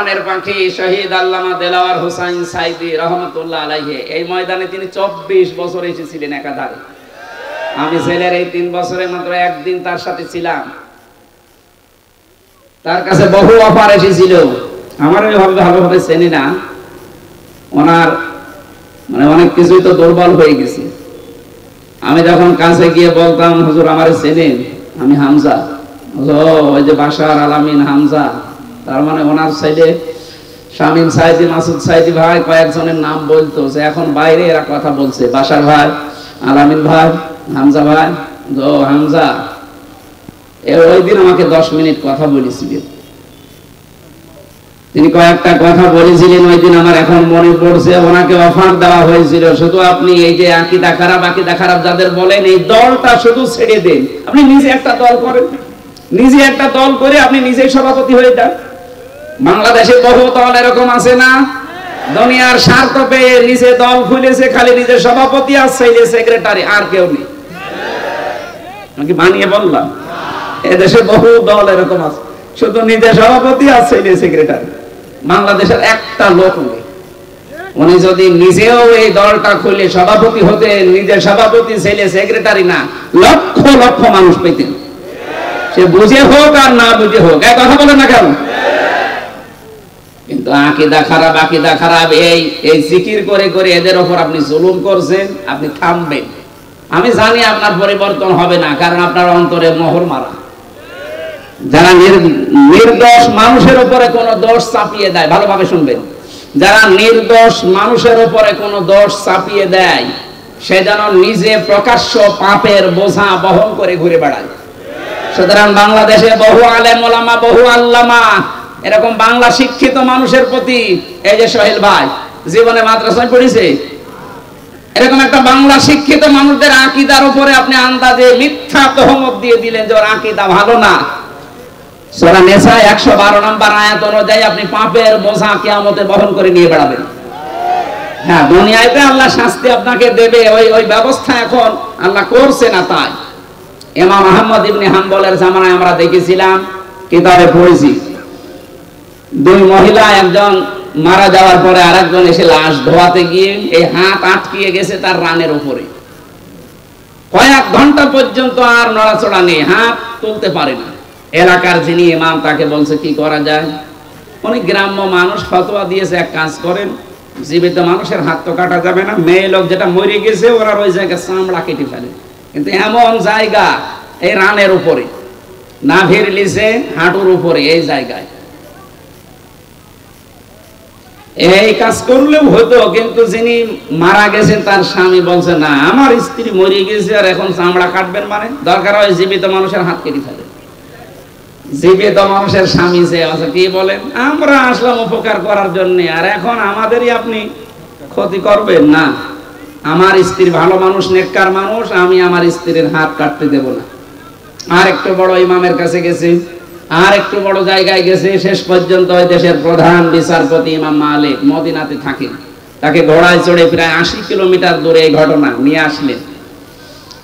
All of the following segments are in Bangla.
আসমানের পাখি শহীদ আল্লামা দেলাওয়ার হোসাইন সাইদি রহমতুল্লাহ আলাইহি এই ময়দানে তিনি 24 বছর এসেছিলেন একাধারে। আমি ছেলের এই 3 বছরে মাত্র একদিন তার সাথে ছিলাম। তার কাছে বহু অফার এসেছিল, আমার ভালোভাবে চেনি না, ওনার মানে অনেক কিছুই তো দুর্বল হয়ে গেছে। আমি যখন কাছে গিয়ে বলতাম, হুজুর আমারে চেনেন, আমি হামজা। ওই যে বাশার আলামিন হামজা, তার মানে ওনার ছেলে শামীম সাইদি, মাসুদ সাইদি ভাই কয়েকজনের নাম বলতো, যে এখন বাইরে এরা কথা বলছে, বাশার ভাই, আলামিন ভাই, হামজা ভাই। ও হামজা, ওই দিন আমাকে 10 মিনিট কথা বলেছিলেন। তিনি কয়েকটা কথা বলেছিলেন ওই দিন, আমার এখন মনে পড়ছে। ওনাকে অফার দেওয়া হয়েছিল, শুধু আপনি এই যে আকীদা খারাপ যাদের বলেন, এই দলটা শুধু ছেড়ে দেন, আপনি নিজে একটা দল করেন, নিজে একটা দল করে আপনি নিজেই সভাপতি হয়ে যান। বাংলাদেশে বহু দল এরকম আছে না, দুনিয়ার স্বার্থ পেয়ে নিজে দল খুলেছে, খালি নিজের সভাপতি আর ছেলে সেক্রেটারি, আর কেউ নেই। আমি বানিয়ে বললাম, এদেশে বহু দল এরকম আছে, শুধু নিজের সভাপতি আর ছেলে সেক্রেটারি। বাংলাদেশের একটা লোক নেই। উনি যদি নিজেও এই দলটা খুলে সভাপতি হতেন, নিজের সভাপতি ছেলে সেক্রেটারি না, লক্ষ লক্ষ মানুষ পেতেন। সে বুঝে হোক আর না বুঝে হোক, এক কথা বলে না কেন? কিন্তু আকীদা খারাপ এই জিকির করে করে এদের উপর আপনি জুলুম করছেন, আপনি থামবেন। আমি জানি আপনার পরিবর্তন হবে না, কারণ আপনার অন্তরে মোহর মারা। যারা নির্দোষ মানুষের উপরে কোনো দোষ চাপিয়ে দেয়, ভালোভাবে শুনবেন, যারা নির্দোষ মানুষের উপরে কোনো দোষ চাপিয়ে দেয়, সে যেন নিজে প্রকাশ্য পাপের বোঝা বহন করে ঘুরে বেড়ায়। সুতরাং বাংলাদেশে বহু আলেম ওলামা, বহু আল্লামা, এরকম বাংলা শিক্ষিত মানুষের প্রতি, এই যে সোহেল ভাই জীবনে মাদ্রাসায় পড়েছে, এরকম একটা বাংলা শিক্ষিত মানুষদের আকীদার উপরে আপনি আন্দাজে মিথ্যা তহমত দিয়ে দিলেন যে ওর আকীদা ভালো না। সূরা নিসা 112 নম্বর আয়াত অনুযায়ী আপনি পাপের বোঝা কিয়ামতে বহন করে নিয়ে বেড়াবেন। হ্যাঁ, দুনিয়াতে আল্লাহ শাস্তি আপনাকে দেবে, ওই ব্যবস্থা এখন আল্লাহ করছে না। তাই ইমাম আহমদ ইবনে হাম্বলের জামানায় আমরা দেখেছিলাম, কিতাবে পড়েছি, 2 মহিলা, একজন মারা যাওয়ার পরে আরেকজন এসে লাশ ধোয়াতে গিয়ে এই হাত আটকিয়ে গেছে তার রানের উপরে, কয়েক ঘন্টা পর্যন্ত আর নড়াচড়া নেই, হাত তুলতে পারে না। এলাকার যিনি ইমাম তাকে বলছে কি করা যায়। অনেক গ্রাম্য মানুষ ফতোয়া দিয়েছে, এক কাজ করেন, জীবিত মানুষের হাত তো কাটা যাবে না, মেয়ে লোক যেটা মরে গেছে ওরা ওই জায়গায় চামড়া কেটে ফেলে। কিন্তু এমন জায়গা এই রানের উপরে, নাভির নিচে হাঁটুর উপরে, এই জায়গায় এই কাজ করলেও হতো। কিন্তু যিনি মারা গেছেন তার স্বামী বলছে, না আমার স্ত্রী মরে গেছে আর এখন চামড়া কাটবেন, মানে দরকার হয় জীবিত মানুষের হাত কেটে ফেলে। জীবিত মানুষের স্বামী যে আছে, কি বলেন, আমরা আসলাম উপকার করার জন্য, আর এখন আমাদেরই আপনি ক্ষতি করবেন না। আমার স্ত্রী ভালো মানুষ, নেককার মানুষ, আমি আমার স্ত্রীর হাত কাটতে দেব না। আর একটু বড় ইমামের কাছে গেছে, আর একটু বড় জায়গায় গেছে, শেষ পর্যন্ত ওই দেশের প্রধান বিচারপতি ইমাম মালিক মদিনাতে থাকেন, তাকে ঘোড়ায় চড়ে প্রায় 80 কিলোমিটার দূরে এই ঘটনা নিয়ে আসলেন।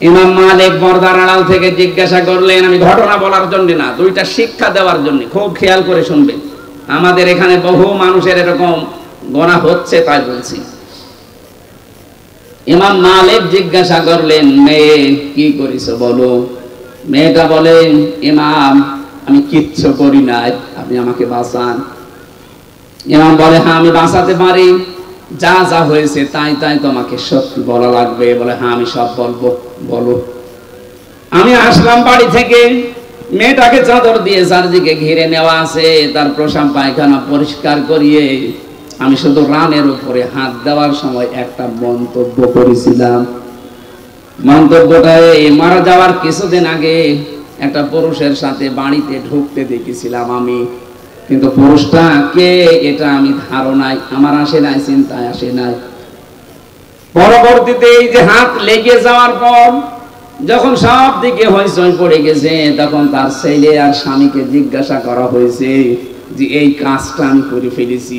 ইমাম মালিক পর্দার আড়াল থেকে জিজ্ঞাসা করলেন, আমি ঘটনা বলার জন্য না, 2টা শিক্ষা দেওয়ার জন্য, খুব খেয়াল করে শুনবেন, আমাদের এখানে বহু মানুষের এরকম গোনা হচ্ছে, তাই বলছি। ইমাম মালিক জিজ্ঞাসা করলেন, মেয়ে কি করিস বলো। মেয়েটা বলে, ইমাম আমি কিচ্ছু করি নাই, আপনি আমাকে বাঁচান। ইমাম বলে, হ্যাঁ আমি বাঁচাতে পারি, যা যা হয়েছে তাই তাই তোমাকে সত্যি বলা লাগবে। বলে, হ্যাঁ আমি সব বলবো, বলো। আমি আসলাম বাড়ি থেকে, মেয়েটাকে চাদর দিয়ে চারদিকে ঘিরে নেওয়া আছে, তার প্রসাব পায়খানা পরিষ্কার করিয়ে আমি শুধু রানের উপরে হাত দেওয়ার সময় একটা মন্তব্য করেছিলাম। মন্তব্যটা মারা যাওয়ার কিছুদিন আগে একটা পুরুষের সাথে বাড়িতে ঢুকতে দেখেছিলাম আমি, কিন্তু পুরুষটা কে এটা আমি ধারণায় আমার আসে নাই, চিন্তায় আসে নাই। পরবর্তীতে এই যে হাত লেগে যাওয়ার পর যখন সব দিকে হইচই পড়ে গেছে, তখন তার ছেলে আর স্বামীকে জিজ্ঞাসা করা হয়েছে যে এই কাজটা আমি করে ফেলেছি।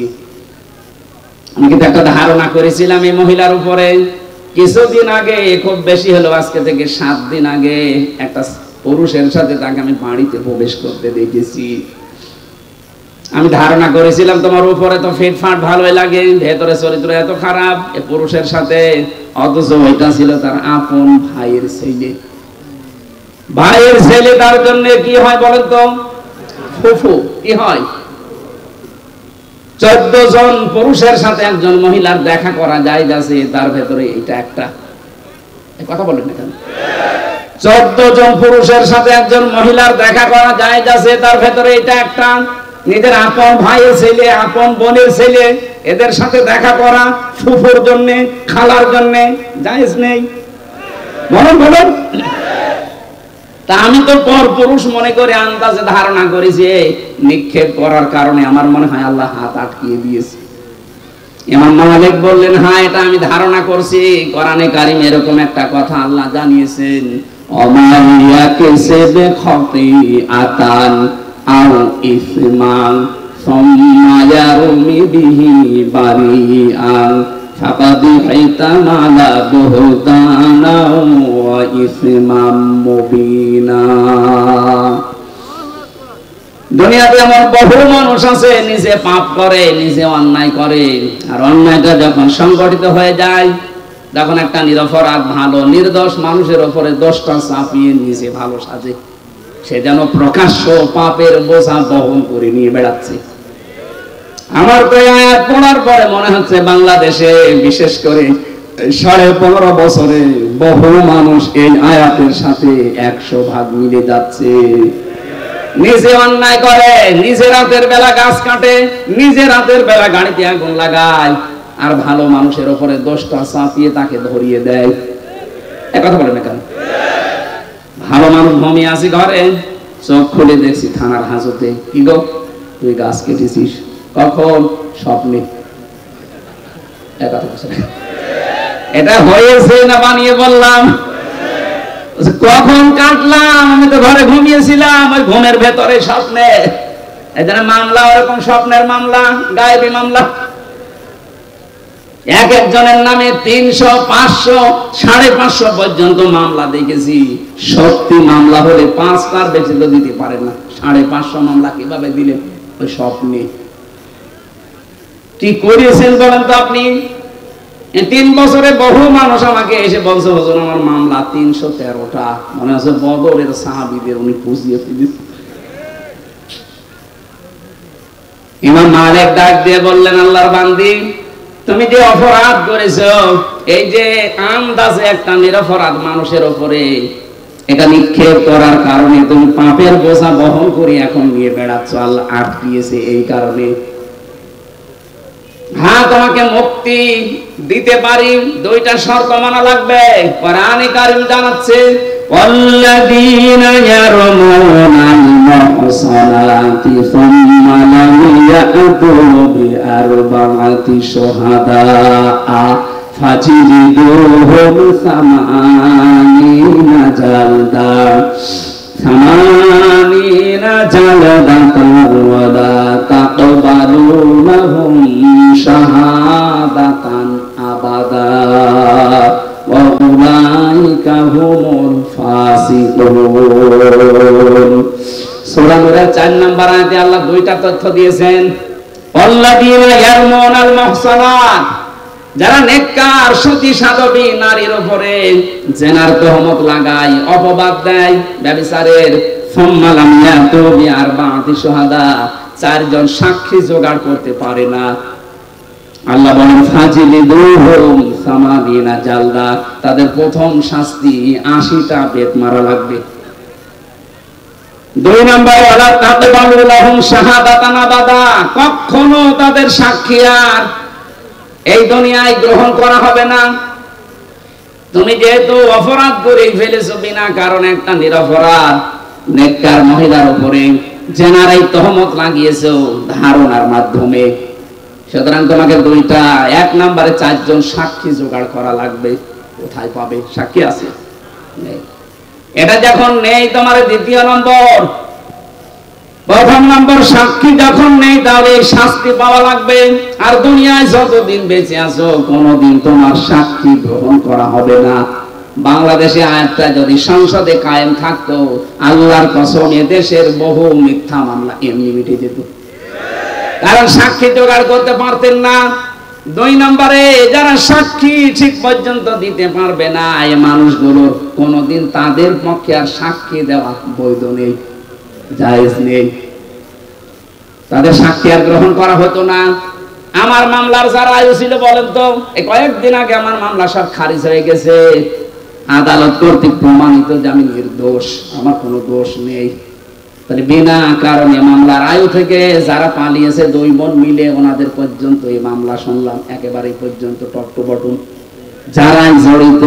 আমি কিন্তু একটা ধারণা করেছিলাম এই মহিলার উপরে। কিছুদিন আগে, খুব বেশি হলো আজকে থেকে 7 দিন আগে, একটা পুরুষের সাথে তাকে আমি বাড়িতে প্রবেশ করতে দেখেছি। আমি ধারণা করেছিলাম তোমার উপরে তো ফিটফাট ভালোই লাগে, ভেতরে চরিত্র এত খারাপ এ পুরুষের সাথে, অথচ ওইটা ছিল তার আপন ভাইয়ের ছেলে। ভাইয়ের ছেলে তার জন্য কি হয় বলেন তো? ফুফু। কি হয়? 14 জন পুরুষের সাথে একজন মহিলার দেখা করা যায় যাচ্ছে, তার ভেতরে এটা একটা। কথা বলেন না কেন? 14 জন পুরুষের সাথে একজন মহিলার দেখা করা যায় যাচ্ছে, তার ভেতরে এটা একটা। নিজের আপন ভাইয়ের ছেলে, আপন বোনের ছেলে, এদের সাথে দেখা করা ফুফুর জন্য, খালার জন্য জায়েজ নেই? বলেন বলেন। তা আমি তো পর পুরুষ মনে করে আন্দাজে ধারণা করেছি, নিক্ষেপ করার কারণে আমার মনে হয় আল্লাহ হাত আটকিয়ে দিয়েছে। ইমাম মালিক বললেন, হ্যাঁ এটা আমি ধারণা করছি। কোরআনে কারিম এরকম একটা কথা আল্লাহ জানিয়েছেন, অমাইয়া কেসেবে খতিআতান আও ইসমান সুম্মা ইয়ারমি বিহি বারিআন ফাকাদ ইহতামালা বুহতানা ওয়া ইসমান মুবিনা। দুনিয়াতে এমন বহু মানুষ আছে নিজে পাপ করে, নিজে অন্যায় করে, আর অন্যায়টা যখন সংগঠিত হয়ে যায়, তখন একটা নিরপরাধ ভালো নির্দোষ মানুষের উপরে দোষটা চাপিয়ে নিজে ভালো সাজে, সে যেন প্রকাশ্য পাপের বোঝা বহন করে নিয়ে বেড়াচ্ছে। আমার তো আয়াত পড়ার পরে মনে হচ্ছে বাংলাদেশে বিশেষ করে 15.5 বছরে বহু মানুষ এই আয়াতের সাথে 100 ভাগ মিলে যাচ্ছে। নিজে অন্যায় করে, নিজে রাতের বেলা গাছ কাটে, নিজে রাতের বেলা গাড়িতে আগুন লাগায়, আর ভালো মানুষের উপরে দোষটা চাপিয়ে তাকে ধরিয়ে দেয়। কথা বলে না কেন? ভালো মানুষ ঘুমিয়ে আছি ঘরে, চোখ খুলে দেখছি থানার হাজতে, কি গো তুই গাছ কেটেছিস? কখন? স্বপ্নে। এটা হয়েছে না বানিয়ে বললাম? কখন কাটলাম? আমি তো ঘরে ঘুমিয়েছিলাম, ওই ঘুমের ভেতরে স্বপ্নে। এই জন্য মামলা ওরকম স্বপ্নের মামলা, গায়েবী মামলা। এক একজনের নামে 300, 500, 550 পর্যন্ত মামলা দেখেছি। সত্যি মামলা হলে 5টার বেশি তো দিতে পারে না। 550 মামলা কিভাবে দিলেন? ওই স্বপ্নে। কি করেছেন বলেন তো আপনি? 3 বছরে বহু মানুষ আমাকে এসে বলছে, হুজুর আমার মামলা 313টা। মনে হচ্ছে বদরের সাহাবীদের উনি পুজিয়ে ফেলেছেন। ইমাম মালিক ডাক দিয়ে বললেন, আল্লাহর বান্দি, তুমি যে অপরাধ করেছো, এই যে আন্দাজে একটা নিরপরাধ মানুষের উপরে এটা নিক্ষেপ করার কারণে তুমি পাপের বোঝা বহন করে এখন নিয়ে বেড়াচ্ছ, আল্লাহ আটকিয়েছে এই কারণে। হ্যাঁ, তোমাকে মুক্তি দিতে পারি, 2টা শর্ত মানা লাগবে। কোরআনে কারীম জানাচ্ছে, ওয়াল্লাযীনা ইয়ারমুনাল মুহসানাতি সুম্মা লাম ইয়াতু বিআরবা'াতি শুহাদা ফাজিলিদুহুম 80 জালদা 80 জালদাতান ওয়া লা তাকবালু লাহুম শাহাদাতান আবাদা ওয়া উলাইকা হুমুল ফাসিকুন। সূরা নূরের 4 নম্বর আয়াতে আল্লাহ 2টা তথ্য দিয়েছেন। আল্লাযীনা ইয়ারমুনাল মুহসানাত, যারা নেককার সতী সাধবী নারীর উপরে জিনার তহমত লাগায়, অপবাদ দেয় ব্যভিচারের, সুম্মা লাম ইয়াতু বিআরবা'াতি শুহাদা, 4 জন সাক্ষী জোগাড় করতে পারে না, আল্লাহ বলেন ফাজিলিদুহুম 80 জালদা, তাদের প্রথম শাস্তি 80টা বেত মারা লাগবে। 2 নম্বর, ওয়ালা তাকবালু লাহুম শাহাদাতান আবাদা, কখনো তাদের সাক্ষী আর এই দুনিয়ায় গ্রহণ করা হবে না। তুমি যেহেতু অপরাধ করে ফেলেছো, বিনা কারণে একটা নিরপরাধ নেককার মহিলার উপরে জেনার এই তহমত লাগিয়েছো ধারণার মাধ্যমে, সুতরাং তোমাকে 2টা, 1 নম্বরে 4 জন সাক্ষী জোগাড় করা লাগবে। কোথায় পাবে? সাক্ষী আছে নেই। এটা যখন নেই তোমার 2য় নম্বর। 1ম নম্বর, সাক্ষী যখন নেই তাহলে শাস্তি পাওয়া লাগবে। আর দুনিয়ায় যতদিন বেঁচে আছো কোনোদিন তোমার সাক্ষী গ্রহণ করা হবে না। বাংলাদেশে আয়াতটা যদি সংসদে কায়েম থাকতো, আল্লাহর কসম এদেশের বহু মিথ্যা মামলা এমনি মিটে যেত। কারণ সাক্ষী জোগাড় করতে পারতেন না। 2 নম্বরে যারা সাক্ষী ঠিক পর্যন্ত দিতে পারবে না, এই মানুষগুলোর কোনোদিন তাদের পক্ষে আর সাক্ষী দেওয়া বৈধ নেই, জায়েজ নেই, তাদের সাক্ষী আর গ্রহণ করা হতো না। আমার মামলার যারা আয়ু ছিল বলেন তো, এই কয়েকদিন আগে আমার মামলা সব খারিজ হয়ে গেছে, আদালত কর্তৃক প্রমাণিত যে আমি নির্দোষ, আমার কোনো দোষ নেই। তাহলে বিনা কারণে মামলার আয়ু থেকে যারা পালিয়েছে 2 বোন মিলে ওনাদের পর্যন্ত এই মামলা শুনলাম, একেবারে পর্যন্ত টপ টু বটম যারা জড়িত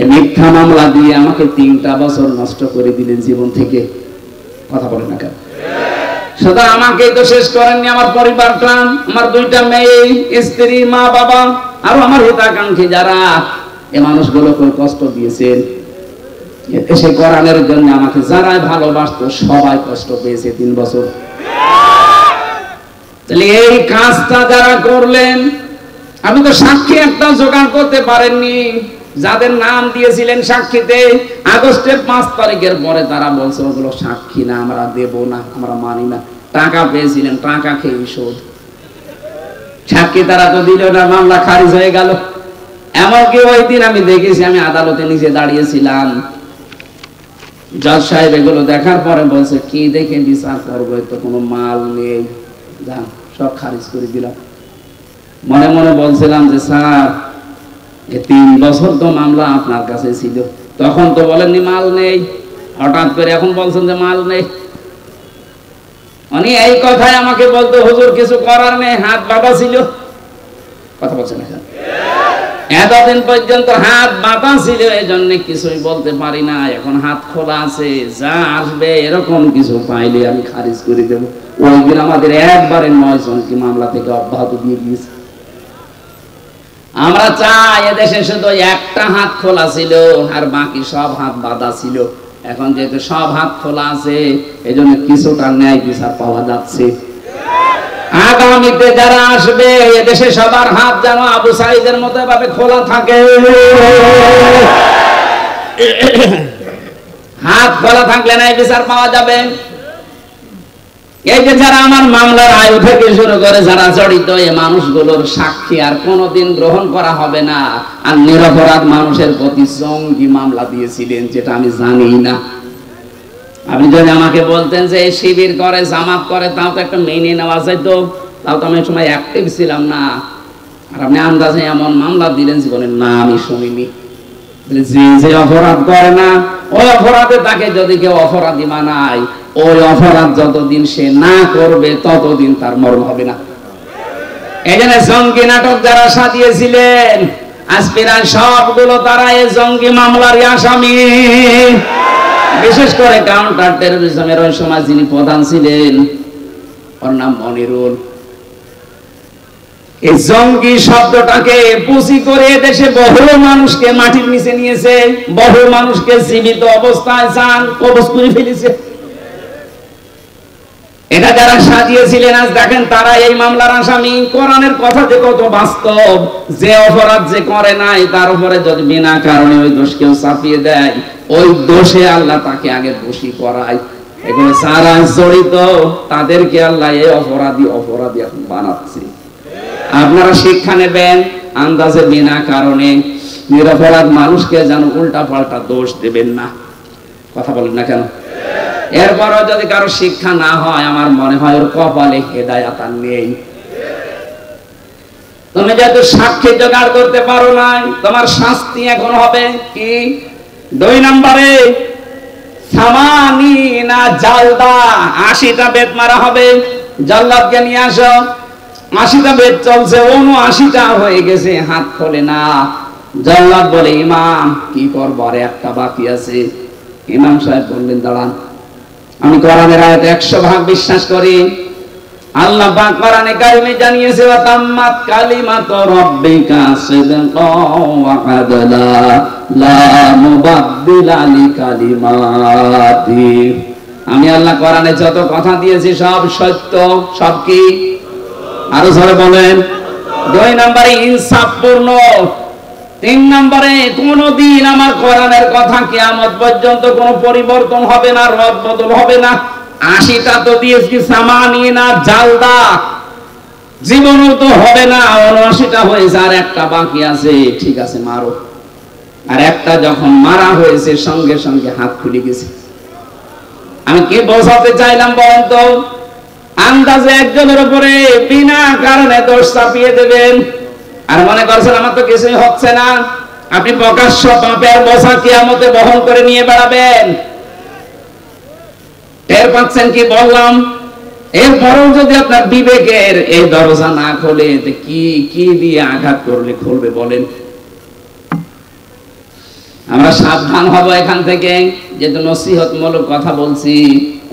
এই মিথ্যা মামলা দিয়ে আমাকে 3টা বছর নষ্ট করে দিলেন জীবন থেকে। কথা বলেন না কেন? শুধু আমাকেই তো শেষ করেননি, আমার পরিবারটা, আমার 2টা মেয়ে, স্ত্রী, মা, বাবা, আরো আমার হিতাকাঙ্ক্ষী যারা এই মানুষগুলোকে কষ্ট দিয়েছেন। এসে কোরআনের জন্য আমাকে যারা ভালোবাসতো সবাই কষ্ট পেয়েছে 3 বছর। তাহলে এই কাজটা যারা করলেন, আপনি তো সাক্ষী একটা জোগাড় করতে পারেননি। যাদের নাম দিয়েছিলেন সাক্ষীতে, আগস্টের 5 তারিখের পরে তারা বলছে ওগুলো সাক্ষী না, আমরা দেব না, আমরা মানি না। টাকা পেয়েছিলেন, টাকা খেয়ে শোধ। সাক্ষী তারা তো দিল না, মামলা খারিজ হয়ে গেল। এমনকি ওই দিন আমি দেখেছি, আমি আদালতে নিচে দাঁড়িয়েছিলাম, জজ সাহেব এগুলো দেখার পরে বলছে কি দেখে বিচার করবো, তো কোনো মাল নেই, যান সব খারিজ করে দিলাম। মনে মনে বলছিলাম যে স্যার 3 বছর তো মামলা আপনার কাছে ছিল, তখন তো বলেননি মাল নেই, হঠাৎ করে এখন বলছেন যে মাল নেই। উনি এই কথাই আমাকে বলতো, হুজুর কিছু করার নেই, হাত বাঁধা ছিল। কথা বলছেন এখন? এতদিন পর্যন্ত হাত বাঁধা ছিল, এই জন্য কিছুই বলতে পারি না। এখন হাত খোলা আছে, যা আসবে এরকম কিছু পাইলে আমি খারিজ করে দেবো। ওই দিন আমাদের একবারে 9 জনকে মামলা থেকে অব্যাহত দিয়ে দিয়েছে। আমরা চাই এদেশে শুধু একটা হাত খোলা ছিল আর বাকি সব হাত বাঁধা ছিল। এখন যেহেতু সব হাত খোলা আছে, এই জন্য কিছুটা ন্যায় বিচার পাওয়া যাচ্ছে। আগামীতে যারা আসবে এদেশে সবার হাত যেন আবু সাঈদের মতো এভাবে খোলা থাকে। হাত খোলা থাকলে ন্যায় বিচার পাওয়া যাবে। এই যে যারা আমার মামলার আয়ু থেকে শুরু করে যারা জড়িত, এই মানুষগুলোর সাক্ষী আর কোনোদিন গ্রহণ করা হবে না। আর নিরপরাধ মানুষের প্রতি জঙ্গি মামলা দিয়েছিলেন, যেটা আমি জানি না। আপনি যদি আমাকে বলতেন যে শিবির করে, জামাত করে, তাও তো একটা মেনে নেওয়া যায়, তো তাও তো আমি সময় অ্যাক্টিভ ছিলাম না। আর আপনি আন্দাজে এমন মামলা দিলেন, জীবনে না আমি শুনিনি। যে যে অপরাধ করে না, ওই অপরাধে তাকে যদি কেউ অপরাধী বানায়, ওই অপরাধ যতদিন সে না করবে ততদিন তার মরণ হবে না। এখানে জঙ্গি নাটক যারা সাজিয়েছিলেন, আজ প্রায় সবগুলো তারা এই জঙ্গি মামলার আসামি। বিশেষ করে কাউন্টার টেরোরিজমের ওই সময় যিনি প্রধান ছিলেন, ওর নাম মনিরুল। এই জঙ্গি শব্দটাকে পুঁজি করে দেশে বহু মানুষকে মাটির নিচে নিয়েছে, বহু মানুষকে জীবিত অবস্থায় জান কবজ করে ফেলেছে। এটা যারা সাজিয়েছিলেন, আজ দেখেন তারা এই মামলার আসামি। কোরআনের কথা যে কত বাস্তব, যে অপরাধ যে করে নাই তার উপরে যদি বিনা কারণে ওই দোষ কেউ চাপিয়ে দেয়, ওই দোষে আল্লাহ তাকে আগে দোষী করায়। এগুলো যারা জড়িত তাদেরকে আল্লাহ এই অপরাধী এখন বানাচ্ছে। আপনারা শিক্ষা নেবেন, আন্দাজে বিনা কারণে নিরপরাধ মানুষকে যেন উল্টা পাল্টা দোষ দেবেন না। কথা বলেন না কেন? এরপরও যদি কারো শিক্ষা না হয়, আমার মনে হয় ওর কপালে হেদায়েত আর নেই। তুমি যেহেতু সাক্ষী জোগাড় করতে পারো নাই, তোমার শাস্তি এখন হবে কি? 2 নম্বরে সামানিনা জালদা, 80টা বেত মারা হবে। জাল্লাদকে নিয়ে আসো। 80টা বেত চলছে, 79টা হয়ে গেছে, হাত খোলে না। জাল্লাদ বলে, ইমাম কি করবো, আর একটা বাকি আছে। ইমাম সাহেব বললেন, দাঁড়ান, আমি কোরআনের আয়াতে 100% বিশ্বাস করি। আল্লাহ পাক কোরআনে কারিমে জানিয়েছে, ওয়া তাম্মাত কালিমাতু রাব্বিকা সিদকাও ওয়া আদলা লা মুবাদদিলা লিকালিমাতি। আমি আল্লাহ কোরআনে যত কথা দিয়েছি সব সত্য। সব কি? আরো জোরে বলেন। 2 নম্বরে ইনসাফপূর্ণ। 3 নম্বরে কোনদিন আমার কোরআনের কথা কিয়ামত পর্যন্ত কোনো পরিবর্তন হবে না, রদ বদল হবে না। 80টা তো দিয়েছি সামানিনা জালদা, জীবনও তো হবে না, 79টা হয়েছে, আর একটা বাকি আছে, ঠিক আছে মারো। আর একটা যখন মারা হয়েছে সঙ্গে সঙ্গে হাত খুলে গেছে। আমি কি বোঝাতে চাইলাম বলেন তো? আন্দাজে একজনের উপরে বিনা কারণে দোষ চাপিয়ে দেবেন, আর মনে করছেন আমার তো কিছুই হচ্ছে না। আপনি প্রকাশ্য পাপের বোঝা কিয়ামতে বহন করে নিয়ে বেড়াবেন। টের পাচ্ছেন কি বললাম? এরপরেও যদি আপনার বিবেকের এই দরজা না খোলে, কি কি দিয়ে আঘাত করলে খুলবে বলেন? আমরা সাবধান হব এখান থেকে। যেহেতু নসিহতমূলক কথা বলছি,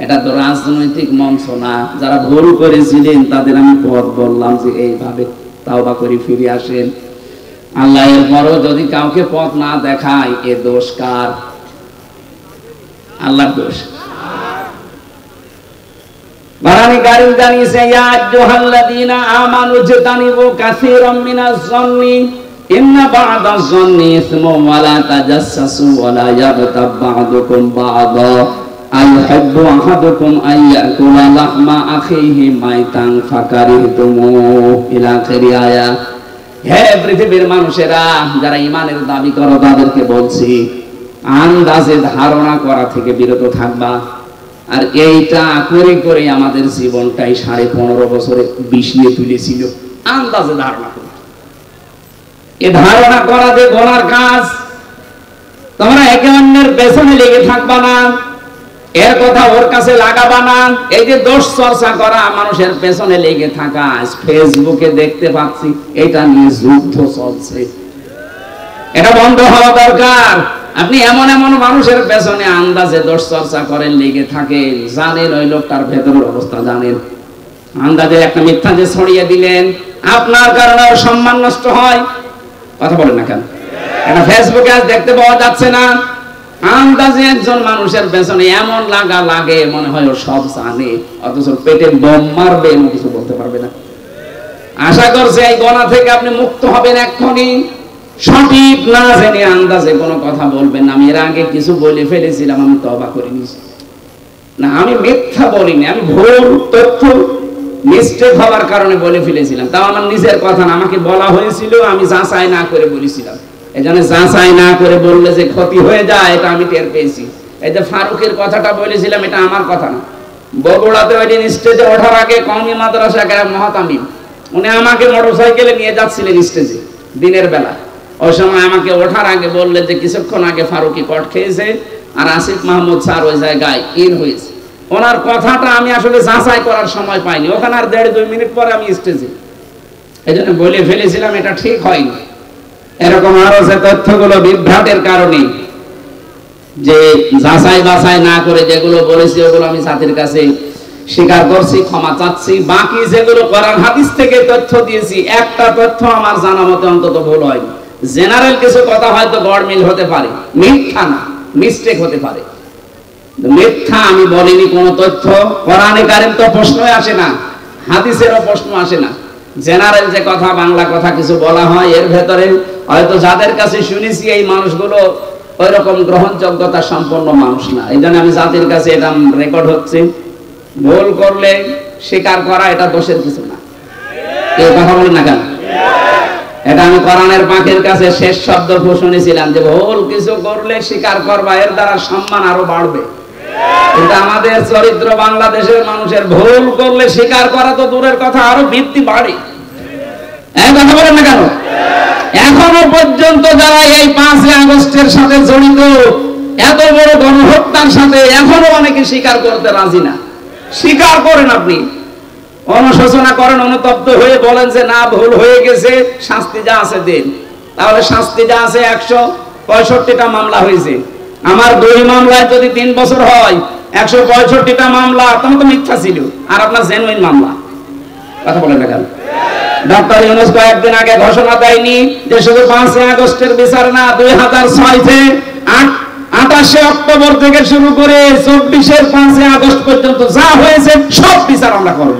এটা তো রাজনৈতিক মঞ্চ না। যারা ভুল করেছিলেন তাদের আমি পথ বললাম যে এইভাবে তাওবা করে ফিরে আসেন। আল্লাহ এরপরও যদি কাউকে পথ না দেখায়, এ দোষ কার? আল্লাহর দোষ। বারানি কারীম জানিয়েছে, ইয়া আইয়ুহাল্লাযীনা আমানু ইজতানিবু কাসীরাম মিনাজ যন্নি ইন্না বা'দাজ যন্নি ইসমুন ওয়া লা তাজাসসু ওয়া লা ইয়াগতাব বা'দুকুম বা'দা আইয়ুহিব্বু আহাদুকুম আইয়াকুলা লাহমা আখিহি মাইতান ফাকারিহতুমুহু ইলা আখিরি আয়াত। হে পৃথিবীর মানুষেরা, যারা ঈমানের দাবি করো তাদেরকে বলছি, আন্দাজে ধারণা করা থেকে বিরত থাকবা। আর এইটা করে করে আমাদের জীবনটাই 15.5 বছরে বিষিয়ে তুলেছিল। আন্দাজে ধারণা করা, এ ধারণা করা যে গোনার কাজ। তোমরা একে অন্যের পেছনে লেগে থাকবা না, এর কথা ওর কাছে লাগাবা না। এই যে দোষ চর্চা করা, মানুষের পেছনে লেগে থাকা, ফেসবুকে দেখতে পাচ্ছি এটা নিয়ে যুদ্ধ চলছে। এটা বন্ধ হওয়া দরকার। আপনি এমন এমন মানুষের পেছনে আন্দাজে দোষ চর্চা করেন, লেগে থাকেন, জানেন ওই লোকটার ভেতরের অবস্থা জানেন। আন্দাজে একটা মিথ্যা যে ছড়িয়ে দিলেন, আপনার কারণে ওর সম্মান নষ্ট হয়। কথা বলেন না কেন? এটা ফেসবুকে আজ দেখতে পাওয়া যাচ্ছে না? আন্দাজে একজন মানুষের পেছনে এমন লাগা লাগে মনে হয় ও সব জানে, অথচ পেটে বোম মারবে এমন কিছু বলতে পারবে না। আশা করছি এই গোনা থেকে আপনি মুক্ত হবেন এক্ষুনি। সঠিক না জেনে আন্দাজে কোনো কথা বলবেন না। আমি এর আগে কিছু বলে ফেলেছিলাম, আমি তওবা করে নিয়েছি। না, আমি মিথ্যা বলিনি, আমি ভুল তথ্য মিস্টেক হওয়ার কারণে বলে ফেলেছিলাম। তাও আমার নিজের কথা না, আমাকে বলা হয়েছিল, আমি যাচাই না করে বলেছিলাম। এজন্য যাচাই না করে বললে যে ক্ষতি হয়ে যায়, এটা আমি টের পেয়েছি। এই যে ফারুকের কথাটা বলেছিলাম, এটা আমার কথা না। বগুড়াতে ওই দিন স্টেজে ওঠার আগে কওমি মাদ্রাসা মহাতামিম, উনি আমাকে মোটরসাইকেলে নিয়ে যাচ্ছিলেন স্টেজে দিনের বেলা। ওই সময় আমাকে ওঠার আগে বললেন যে কিছুক্ষণ আগে ফারুকি কট খেয়েছে আর আসিফ মাহমুদ স্যার ওই জায়গায় ইন হয়েছে। ওনার কথাটা আমি আসলে যাচাই করার সময় পাইনি। ওখানে আর 1.5-2 মিনিট পরে আমি স্টেজে, এই জন্য বলে ফেলেছিলাম এটা ঠিক হয়নি। এরকম আরো যে তথ্যগুলো বিভ্রাটের কারণে, যে যাচাই বাছাই না করে যেগুলো বলেছি ওগুলো আমি জাতির কাছে স্বীকার করছি, ক্ষমা চাচ্ছি। বাকি যেগুলো কোরআন হাদিস থেকে তথ্য দিয়েছি, একটা তথ্য আমার জানা মতে অন্তত ভুল হয়নি। জেনারেল কিছু কথা হয়তো গড়মিল হতে পারে, মিথ্যা না, মিস্টেক হতে পারে। মিথ্যা আমি বলিনি কোনো তথ্য। কোরআনে কারীম তো প্রশ্নই আসে না, হাদিসেরও প্রশ্ন আসে না। জেনারেল যে কথা, বাংলা কথা কিছু বলা হয়, এর ভেতরে হয়তো যাদের কাছে শুনেছি এই মানুষগুলো ওই রকম গ্রহণযোগ্যতা সম্পন্ন মানুষ না। এই জন্য আমি জাতির কাছে এটা রেকর্ড হচ্ছে। ভুল করলে স্বীকার করা এটা দোষের কিছু না। কেউ কথা বলেন না কেন? এটা আমি কোরআনের পাখির কাছে শেষ শব্দ শুনেছিলাম যে ভুল কিছু করলে স্বীকার করবা, এর দ্বারা সম্মান আরো বাড়বে। কিন্তু আমাদের চরিত্র, বাংলাদেশের মানুষের ভুল করলে স্বীকার করা তো দূরের কথা, আরো বৃত্তি বাড়ে। কথা বলেন না কেন? এখনো পর্যন্ত যারা এই 5 আগস্টের সাথে জড়িত, এত বড় গণহত্যার সাথে, এখনো অনেকে স্বীকার করতে রাজি না। স্বীকার করেন, আপনি অনুশোচনা করেন, অনুতপ্ত হয়ে বলেন যে না ভুল হয়ে গেছে, শাস্তি যা আছে দেন। তাহলে শাস্তি যা আছে, 165টা মামলা হয়েছে। আমার 2 মামলায় যদি 3 বছর হয়, 165টা মামলা তখন তো মিথ্যা ছিল, আর আপনার জেনুইন মামলা। কথা বলেন না কেন? ডক্টর ইউনূস কয়েকদিন আগে ঘোষণা দেয়নি যে শুধু 5 আগস্টের বিচার না, 2006 থেকে 28 অক্টোবর থেকে শুরু করে 24-এর 5 আগস্ট পর্যন্ত যা হয়েছে সব বিচার আমরা করব।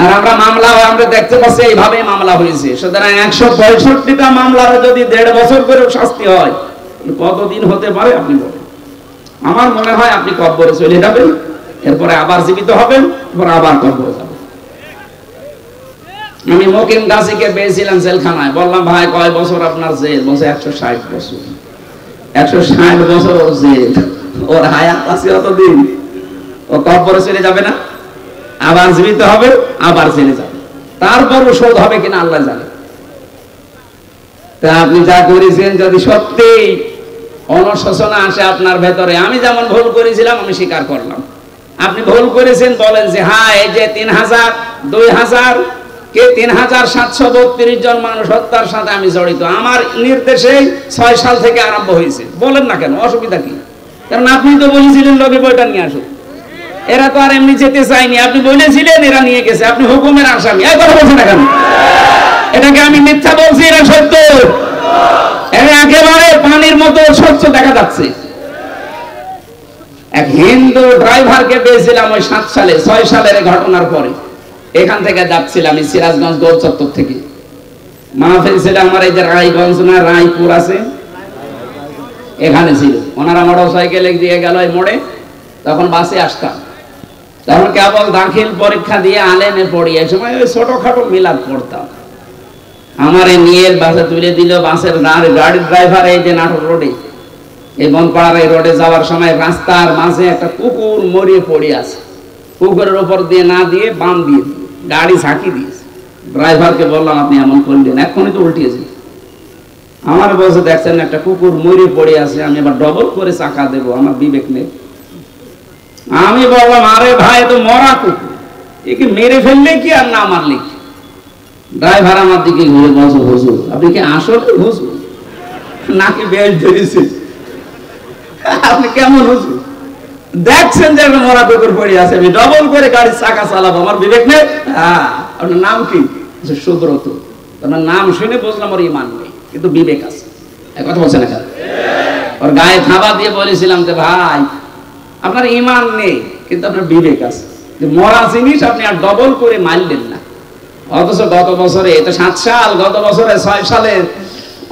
আর আমরা মামলা আমরা দেখতে পাচ্ছি এইভাবে মামলা হয়েছে। সুতরাং 165টা মামলার যদি 1.5 বছর করে শাস্তি হয়, কতদিন হতে পারে আপনি বলেন? আমার মনে হয় আপনি কবরে চলে যাবেন। এরপরে আবার জীবিত হবেন, এরপর আবার কবরে যাবেন। আমি মকিম গাজীকে পেয়েছিলাম জেলখানায়, বললাম ভাই কয় বছর আপনার জেল? বলছে 160 বছর। 160 বছর ওর জেল, ওর হায়াত আছে অতদিন, ও কবরে চলে যাবে না? আবার জীবিত হবে, আবার জেলে যাবে, তারপরও শোধ হবে কিনা আল্লাহ জানে। তা আপনি যা করেছেন যদি সত্যি অনুশোচনা আসে আপনার ভেতরে, আমি যেমন ভুল করেছিলাম আমি স্বীকার করলাম, আপনি ভুল করেছেন, বলেন যে হ্যাঁ এই যে 3000 2000 কে 3732 জন মানুষ হত্যার সাথে আমি জড়িত, আমার নির্দেশে 6 সাল থেকে আরম্ভ হয়েছে, বলেন না কেন, অসুবিধা কি? কারণ আপনি তো বলেছিলেন লোকে বইটা নিয়ে আসুন, এরা তো আর এমনি যেতে চায়নি, আপনি বলেছিলেন এরা নিয়ে গেছে, আপনি হুকুমের আসামি, এই কথা বলছেন না কেন? এটাকে আমি মিথ্যা বলছি না সত্য? এটা একেবারে পানির মতো স্বচ্ছ দেখা যাচ্ছে। এক হিন্দু ড্রাইভারকে পেয়েছিলাম ওই 7 সালে 6 সালের ঘটনার পরে, এখান থেকে যাচ্ছিলাম সিরাজগঞ্জ গোল চত্বর থেকে, মাহফিল ছিল আমার এই যে রায়গঞ্জ না রায়পুর আছে এখানে ছিল, ওনারা মোটর সাইকেলে দিয়ে গেল এই মোড়ে, তখন বাসে আসতাম, তখন কেবল দাখিল পরীক্ষা দিয়ে আলেমে পড়ি, এই সময় ওই ছোটখাটো মিলাদ পড়তাম, আমারে নিয়ে বাসে তুলে দিল, বাসের গাড়ির ড্রাইভার এই যে নাটোর রোডে এই বনপাড়ার এই রোডে যাওয়ার সময় রাস্তার মাঝে একটা কুকুর মরিয়ে পড়ে আছে, কুকুরের উপর দিয়ে না দিয়ে বাম দিয়ে গাড়ি ঝাঁকি দিয়েছে, ড্রাইভারকে বললাম আপনি এমন করলেন, এখনই তো উল্টিয়েছে, আমার বসে দেখছেন একটা কুকুর মরিয়ে পড়ে আছে, আমি আবার ডবল করে চাকা দেবো, আমার বিবেক নেই। আমি বললাম আরে ভাই তো মরা কুকুর, একে মেরে ফেললে কি আর না মারলে কি? ড্রাইভার আমার দিকে ঘুরে বলছে হুজুর আপনি কি আসলে হুজুর নাকি বেশ ধরেছে, আপনি কেমন হুজুর? দেখছেন যে একটা মরা কুকুর পড়ে আছে, আমি ডবল করে গাড়ির চাকা চালাবো, আমার বিবেক নেই? হ্যাঁ। আপনার নাম কি? সুব্রত। আপনার নাম শুনে বুঝলাম ওর ইমান নেই, কিন্তু বিবেক আছে, কথা বলছেন না? ওর গায়ে থাবা দিয়ে বলেছিলাম যে ভাই আপনার ইমান নেই কিন্তু আপনার বিবেক আছে, যে মরা জিনিস আপনি আর ডবল করে মারলেন না। অথচ গত বছরে, এটা 7 সাল, গত বছরে 6 সালের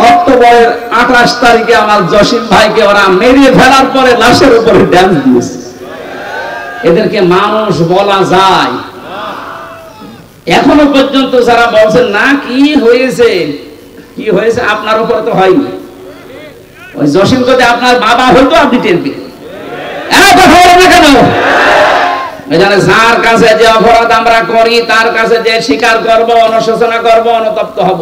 অক্টোবরের 28 তারিখে আমার জসিম ভাইকে ওরা মেরে ফেলার পরে লাশের উপরে ড্যান্স দিয়েছে। এদেরকে মানুষ বলা যায়? এখনো পর্যন্ত যারা বলছেন না কি হয়েছে কি হয়েছে, আপনার উপরে তো হয়নি, ওই জসিম যদি আপনার বাবা হইতো আপনি টের পেতেন। কথা বলেন না কেন? এখানে যার কাছে যে অপরাধ আমরা করি তার কাছে যে স্বীকার করব, অনুশোচনা করব, অনুতপ্ত হব,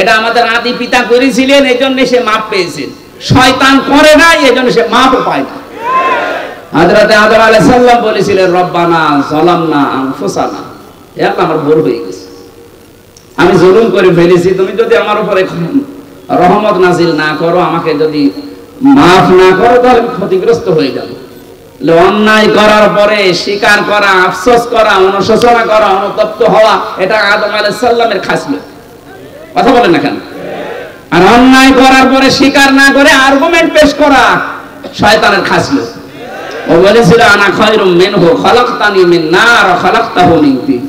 এটা আমাদের আদি পিতা করেছিলেন, এই জন্য সে মাপ পেয়েছেন। শয়তান করে না, এই জন্য সে মাপও পায় না। হযরত আদম আলাইহিস সালাম বলেছিলেন রব্বানা যালামনা আনফুসানা, হে আল্লাহ আমার ভুল হয়ে গেছে, আমি জুলুম করে ফেলেছি, তুমি যদি আমার উপরে রহমত নাজিল না করো, আমাকে যদি মাফ না করো, তাহলে ক্ষতিগ্রস্ত হয়ে যাব। অন্যায় করার পরে স্বীকার করা, আফসোস করা, অনুশোচনা করা, অনুতপ্ত হওয়া, এটা আদম আলাইহিস সালামের খাসলত। কথা বলেন না কেন? আর অন্যায় করার পরে স্বীকার না করে আর্গুমেন্ট পেশ করা শয়তানের খাসলত। ও বলেছিল আনা খায়রুম মিনহু খালাকতানি মিন নার ওয়া খালাকতাহু মিন তিন,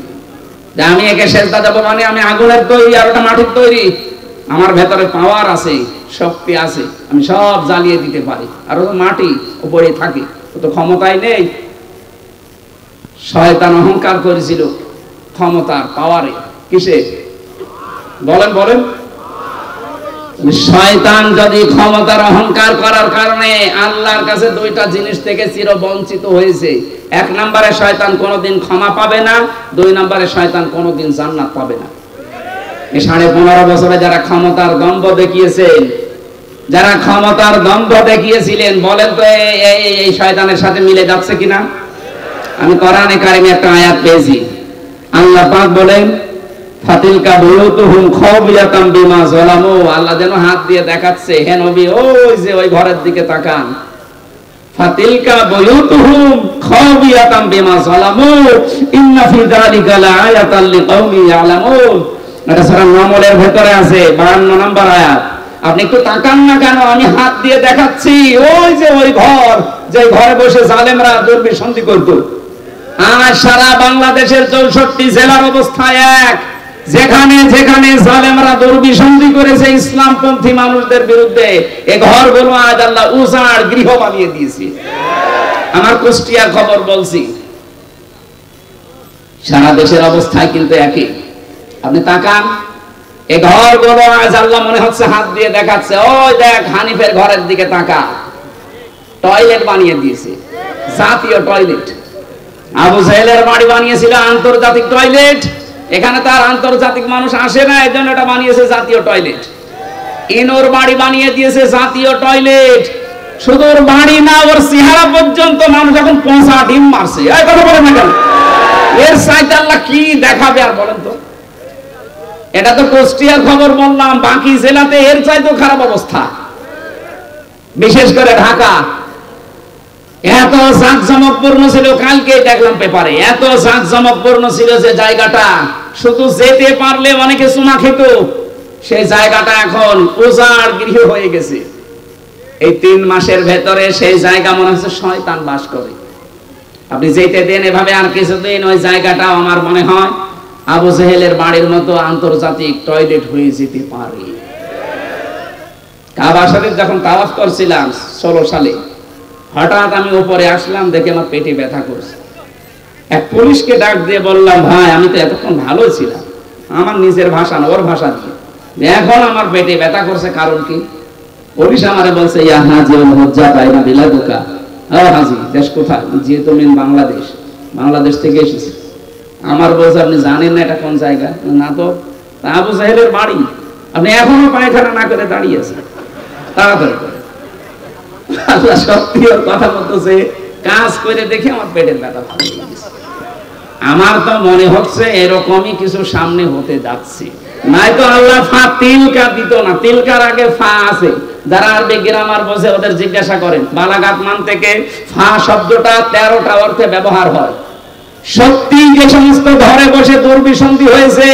যে আমি একে সেজদা দেব মানে আমি আগুনের তৈরি আর ওটা মাটির তৈরি, আমার ভেতরে পাওয়ার আছে, শক্তি আছে, আমি সব জ্বালিয়ে দিতে পারি, আর ও মাটি উপরে থাকে, ও তো ক্ষমতাই নেই। শয়তান অহংকার করেছিল ক্ষমতার পাওয়ারে, কিসে বলেন বলেন? শয়তান যদি ক্ষমতার অহংকার করার কারণে আল্লাহর কাছে 2টা জিনিস থেকে চির বঞ্চিত হয়েছে, 1 নম্বরে শয়তান কোনোদিন ক্ষমা পাবে না, 2 নম্বরে শয়তান কোনোদিন জান্নাত পাবে না। এই 15.5 বছরে যারা ক্ষমতার দম্ভ দেখিয়েছেন, যারা ক্ষমতার দম্ভ দেখিয়েছিলেন, বলেন তো এই শয়তানের সাথে মিলে যাচ্ছে কিনা? আমি কোরআনে কারিমে একটা আয়াত পেয়েছি, আল্লাহ পাক বলেন ফাতিলকা বুয়ুতুহুম খাওবিয়াতাম বিমা যালামু, আল্লাহ যেন হাত দিয়ে দেখাচ্ছে, হে নবী ওই যে ওই ঘরের দিকে তাকান, ফাতিলকা বুয়ুতুহুম খাওবিয়াতাম বিমা যালামু ইন্না ফি যালিকা লাআয়াতাল লিকাওমি ইয়ালামুন। এটা সূরা নামলের ভিতরে আছে 52 নম্বর আয়াত। আপনি একটু তাকান না কেন, আমি হাত দিয়ে দেখাচ্ছি, ওই যে ওই ঘর, যে ঘরে বসে জালেমরা দুর্বিসন্ধি করত। আর সারা বাংলাদেশের 64 জেলার অবস্থা এক, যেখানে যেখানে জালেমরা দুর্বিসন্ধি করেছে ইসলামপন্থী মানুষদের বিরুদ্ধে, এই ঘরগুলো আজ আল্লাহ উজাড় গৃহ বানিয়ে দিয়েছে। আমার কুষ্টিয়ার খবর বলছি, সারা দেশের অবস্থায় কিন্তু একই। আপনি তাকান, এই ঘরগুলো আজ আল্লাহ মনে হচ্ছে হাত দিয়ে দেখাচ্ছে, ওই দেখ হানিফের ঘরের দিকে তাকা, টয়লেট বানিয়ে দিয়েছে, জাতীয় টয়লেট। আবু জাহেলের বাড়ি বানিয়েছিল আন্তর্জাতিক টয়লেট, এখানে তার আন্তর্জাতিক মানুষ আসে না, এজন্য এটা বানিয়েছে জাতীয় টয়লেট। ইনোর বাড়ি বানিয়ে দিয়েছে জাতীয় টয়লেট। শুধু ওর বাড়ি না, ওর চেহারা পর্যন্ত মানুষ এখন পচা ডিম মারছে। এই কথা বলেন না কেন? এর চাইতে আল্লাহ কি দেখাবে আর বলেন তো? এটা তো কুষ্টিয়ার খবর বললাম, বাকি জেলাতে এর চাইতেও খারাপ অবস্থা, বিশেষ করে ঢাকা। এত জাঁকজমকপূর্ণ ছিল, কালকে দেখলাম পেপারে, এত জাঁকজমকপূর্ণ ছিল যে জায়গাটা শুধু যেতে পারলে অনেকে চুমা খেত। সেই জায়গাটা এখন উজাড় গৃহ হয়ে গেছে। এই 3 মাসের ভেতরে সেই জায়গা মনে হচ্ছে শয়তান বাস করে। আপনি যেতে দেন এভাবে, আর কিছুদিন ওই জায়গাটা আমার মনে হয় আবু জাহেলের বাড়ির মতো আন্তর্জাতিক টয়লেট হয়ে যেতে পারে। কাবা শরীফ যখন তাওয়াফ করছিলাম 16 সালে, হঠাৎ আমি উপরে আসলাম, দেখে আমার পেটে ব্যথা করছে। এক পুলিশকে ডাক দিয়ে বললাম, ভাই আমি তো এতক্ষণ ভালো ছিলাম, আমার নিজের ভাষা না, ওর ভাষা দিয়ে, এখন আমার পেটে ব্যথা করছে, কারণ কি? পুলিশ আমারে বলছে, ইয়া হাজি হজ্জা বাইনা বিলাদুকা। হাজি, দেশ কোথায়? যেহেতু মেন বাংলাদেশ, বাংলাদেশ থেকে এসেছি। আমার বলছে, আপনি জানেন না এটা কোন জায়গা? না তো। আবু জাহেলের বাড়ি, আপনি এখনো পায়খানা না করে দাঁড়িয়ে আছেন, তাড়াতাড়ি করে। আল্লাহ সত্যি ওর কথা বলতেছে, কাজ করে দেখে আমার পেটের ব্যথা ভালো হয়ে গেছে। আমার তো মনে হচ্ছে এরকমই কিছু সামনে হতে যাচ্ছে, নাই তো আল্লাহ ফা তিলকা দিত না। তিলকার আগে ফা আছে, যারা আরবি গ্রামার বোঝে ওদের জিজ্ঞাসা করেন। বালাগাত মান থেকে ফা শব্দটা 13টা অর্থে ব্যবহার হয়। সত্যি যে সমস্ত ঘরে বসে দুর্বিসন্ধি হয়েছে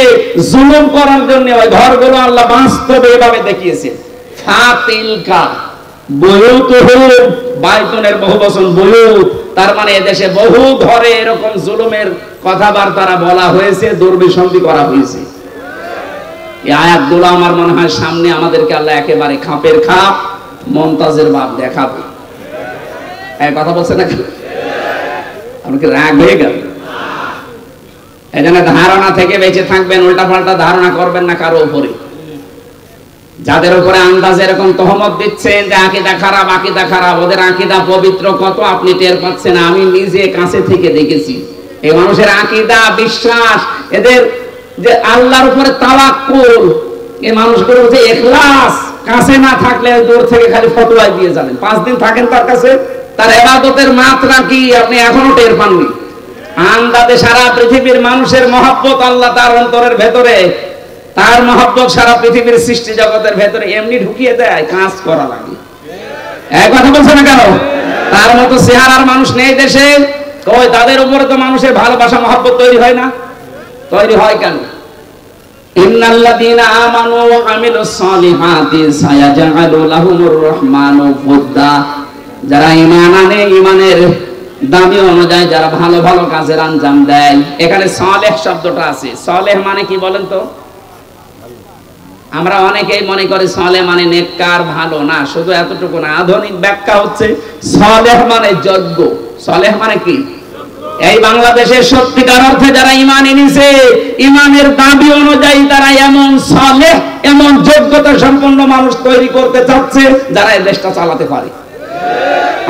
জুলুম করার জন্য, ওই ঘরগুলো আল্লাহ বাস্তবে এভাবে দেখিয়েছে। ফা তিলকা বাইতুনের বহুবচন বুয়ুত, তার মানে এদেশে বহু ঘরে এরকম জুলুমের কথাবার্তা বলা হয়েছে, দুর্বিসন্ধি করা হয়েছে। এই আয়াতগুলো আমার মনে হয় সামনে আমাদেরকে আল্লাহ একেবারে খাপের খাপ, মমতাজের বাপ দেখাবে। এই কথা বলছে না, আমাকে রাগ হয়ে গেল। এই জন্য ধারণা থেকে বেঁচে থাকবেন, উল্টা পাল্টা ধারণা করবেন না কারো উপরে। যাদের উপরে আন্দাজ এরকম তহমত দিচ্ছেন যে আকীদা খারাপ, আকীদা খারাপ, ওদের আকীদা পবিত্র কত আপনি টের পাচ্ছেন। আমি নিজে কাছে থেকে দেখেছি এই মানুষের আকীদা, বিশ্বাস, এদের যে আল্লাহর উপরে তাওয়াক্কুল, এই মানুষগুলোর যে ইখলাস, কাছে না থাকলে দূর থেকে খালি ফতোয়া দিয়ে যাবেন। 5 দিন থাকেন তার কাছে, তার ইবাদতের মাত্রা কি আপনি এখনো টের পাননি। আন্দাজে সারা পৃথিবীর মানুষের মহব্বত আল্লাহ তার অন্তরের ভেতরে, তার মহব্বত সারা পৃথিবীর সৃষ্টি জগতের ভেতরে এমনি ঢুকিয়ে দেয়, কাজ করা লাগে। এই কথা বলছে না কেন? তার মতো চেহারার মানুষ নেই দেশে। কই তাদের উপরে তো মানুষের ভালোবাসা মহব্বত তৈরি হয় না? তৈরি হয় কেন? ইন্নাল্লাযীনা আমানু ওয়া আমিলুস সালিহাতি সায়াজআলু লাহুমুর রহমানু ওদ্দা। যারা ঈমান আনে, ঈমানের দাবি অনুযায়ী যারা ভালো ভালো কাজের আঞ্জাম দেয়, এখানে সালেহ শব্দটা আছে। সালেহ মানে কি বলেন তো? আমরা অনেকেই মনে করি সালেহ মানে নেককার, ভালো না। শুধু এতটুকু না, আধুনিক ব্যাখ্যা হচ্ছে সালেহ মানে যোগ্য। সালেহ মানে কি? এই বাংলাদেশের সত্যিকার অর্থে যারা ঈমান এনেছে, ঈমানের দাবি অনুযায়ী তারা এমন সালেহ, এমন যোগ্যতা সম্পন্ন মানুষ তৈরি করতে চাচ্ছে যারা এই দেশটা চালাতে পারে।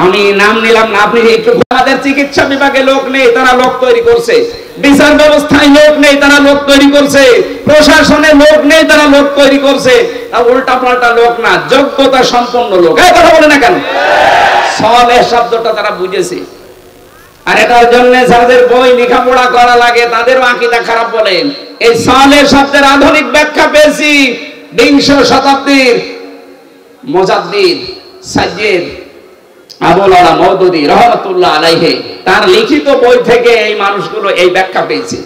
আমি নাম নিলাম না, আপনি একটু, আমাদের চিকিৎসা বিভাগে লোক নেই, তারা লোক তৈরি করছে। বিচার ব্যবস্থায় লোক নেই, তারা লোক তৈরি করছে। প্রশাসনে লোক নেই, তারা লোক তৈরি করছে। উল্টা পাল্টা লোক না, যোগ্যতা সম্পন্ন লোক। এই কথা বলে না কেন? সালেহ শব্দটা তারা বুঝেছে। আর এটার জন্য যাদের বই লেখাপড়া করা লাগে তাদেরও আকীদা খারাপ বলেন। এই সালেহ শব্দের আধুনিক ব্যাখ্যা পেয়েছি 20 শতাব্দীর মুজাদ্দিদ সাইয়্যিদ আবুল আলা মওদুদী রাহমাতুল্লাহ আলাইহি তার লিখিত বই থেকে এই মানুষগুলো এই ব্যাখ্যা পেয়েছে।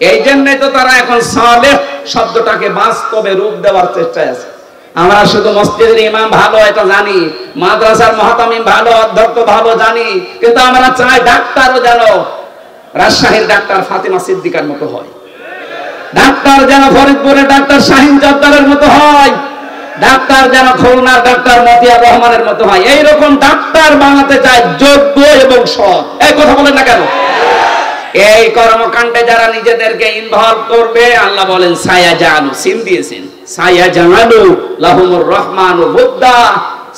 এই জন্যই তো তারা এখন সালেহ শব্দটাকে বাস্তবে রূপ দেওয়ার চেষ্টায় আছে। আমরা শুধু মসজিদের ইমাম ভালো এটা জানি, মাদ্রাসার মুহতামিম ভালো, অধ্যক্ষ ভালো জানি, কিন্তু আমরা চাই ডাক্তারও যেন রাজশাহীর ডাক্তার ফাতিমা সিদ্দিকার মতো হয়, ডাক্তার যেন ফরিদপুরের ডাক্তার শাহিন জব্বারের মতো হয়, ডাক্তার যেন খুলনার ডাক্তার মতিয়া রহমানের মতো হয়। এইরকম ডাক্তার বানাতে চায়, যোগ্য এবং সৎ। এই কথা বলেন না কেন? এই কর্মকাণ্ডে যারা নিজেদেরকে ইনভলভ করবে আল্লাহ বলেন সায়াজালু, সিন দিয়েছেন, সায়াজালু লাহুমুর রহমানু বুদ্দা,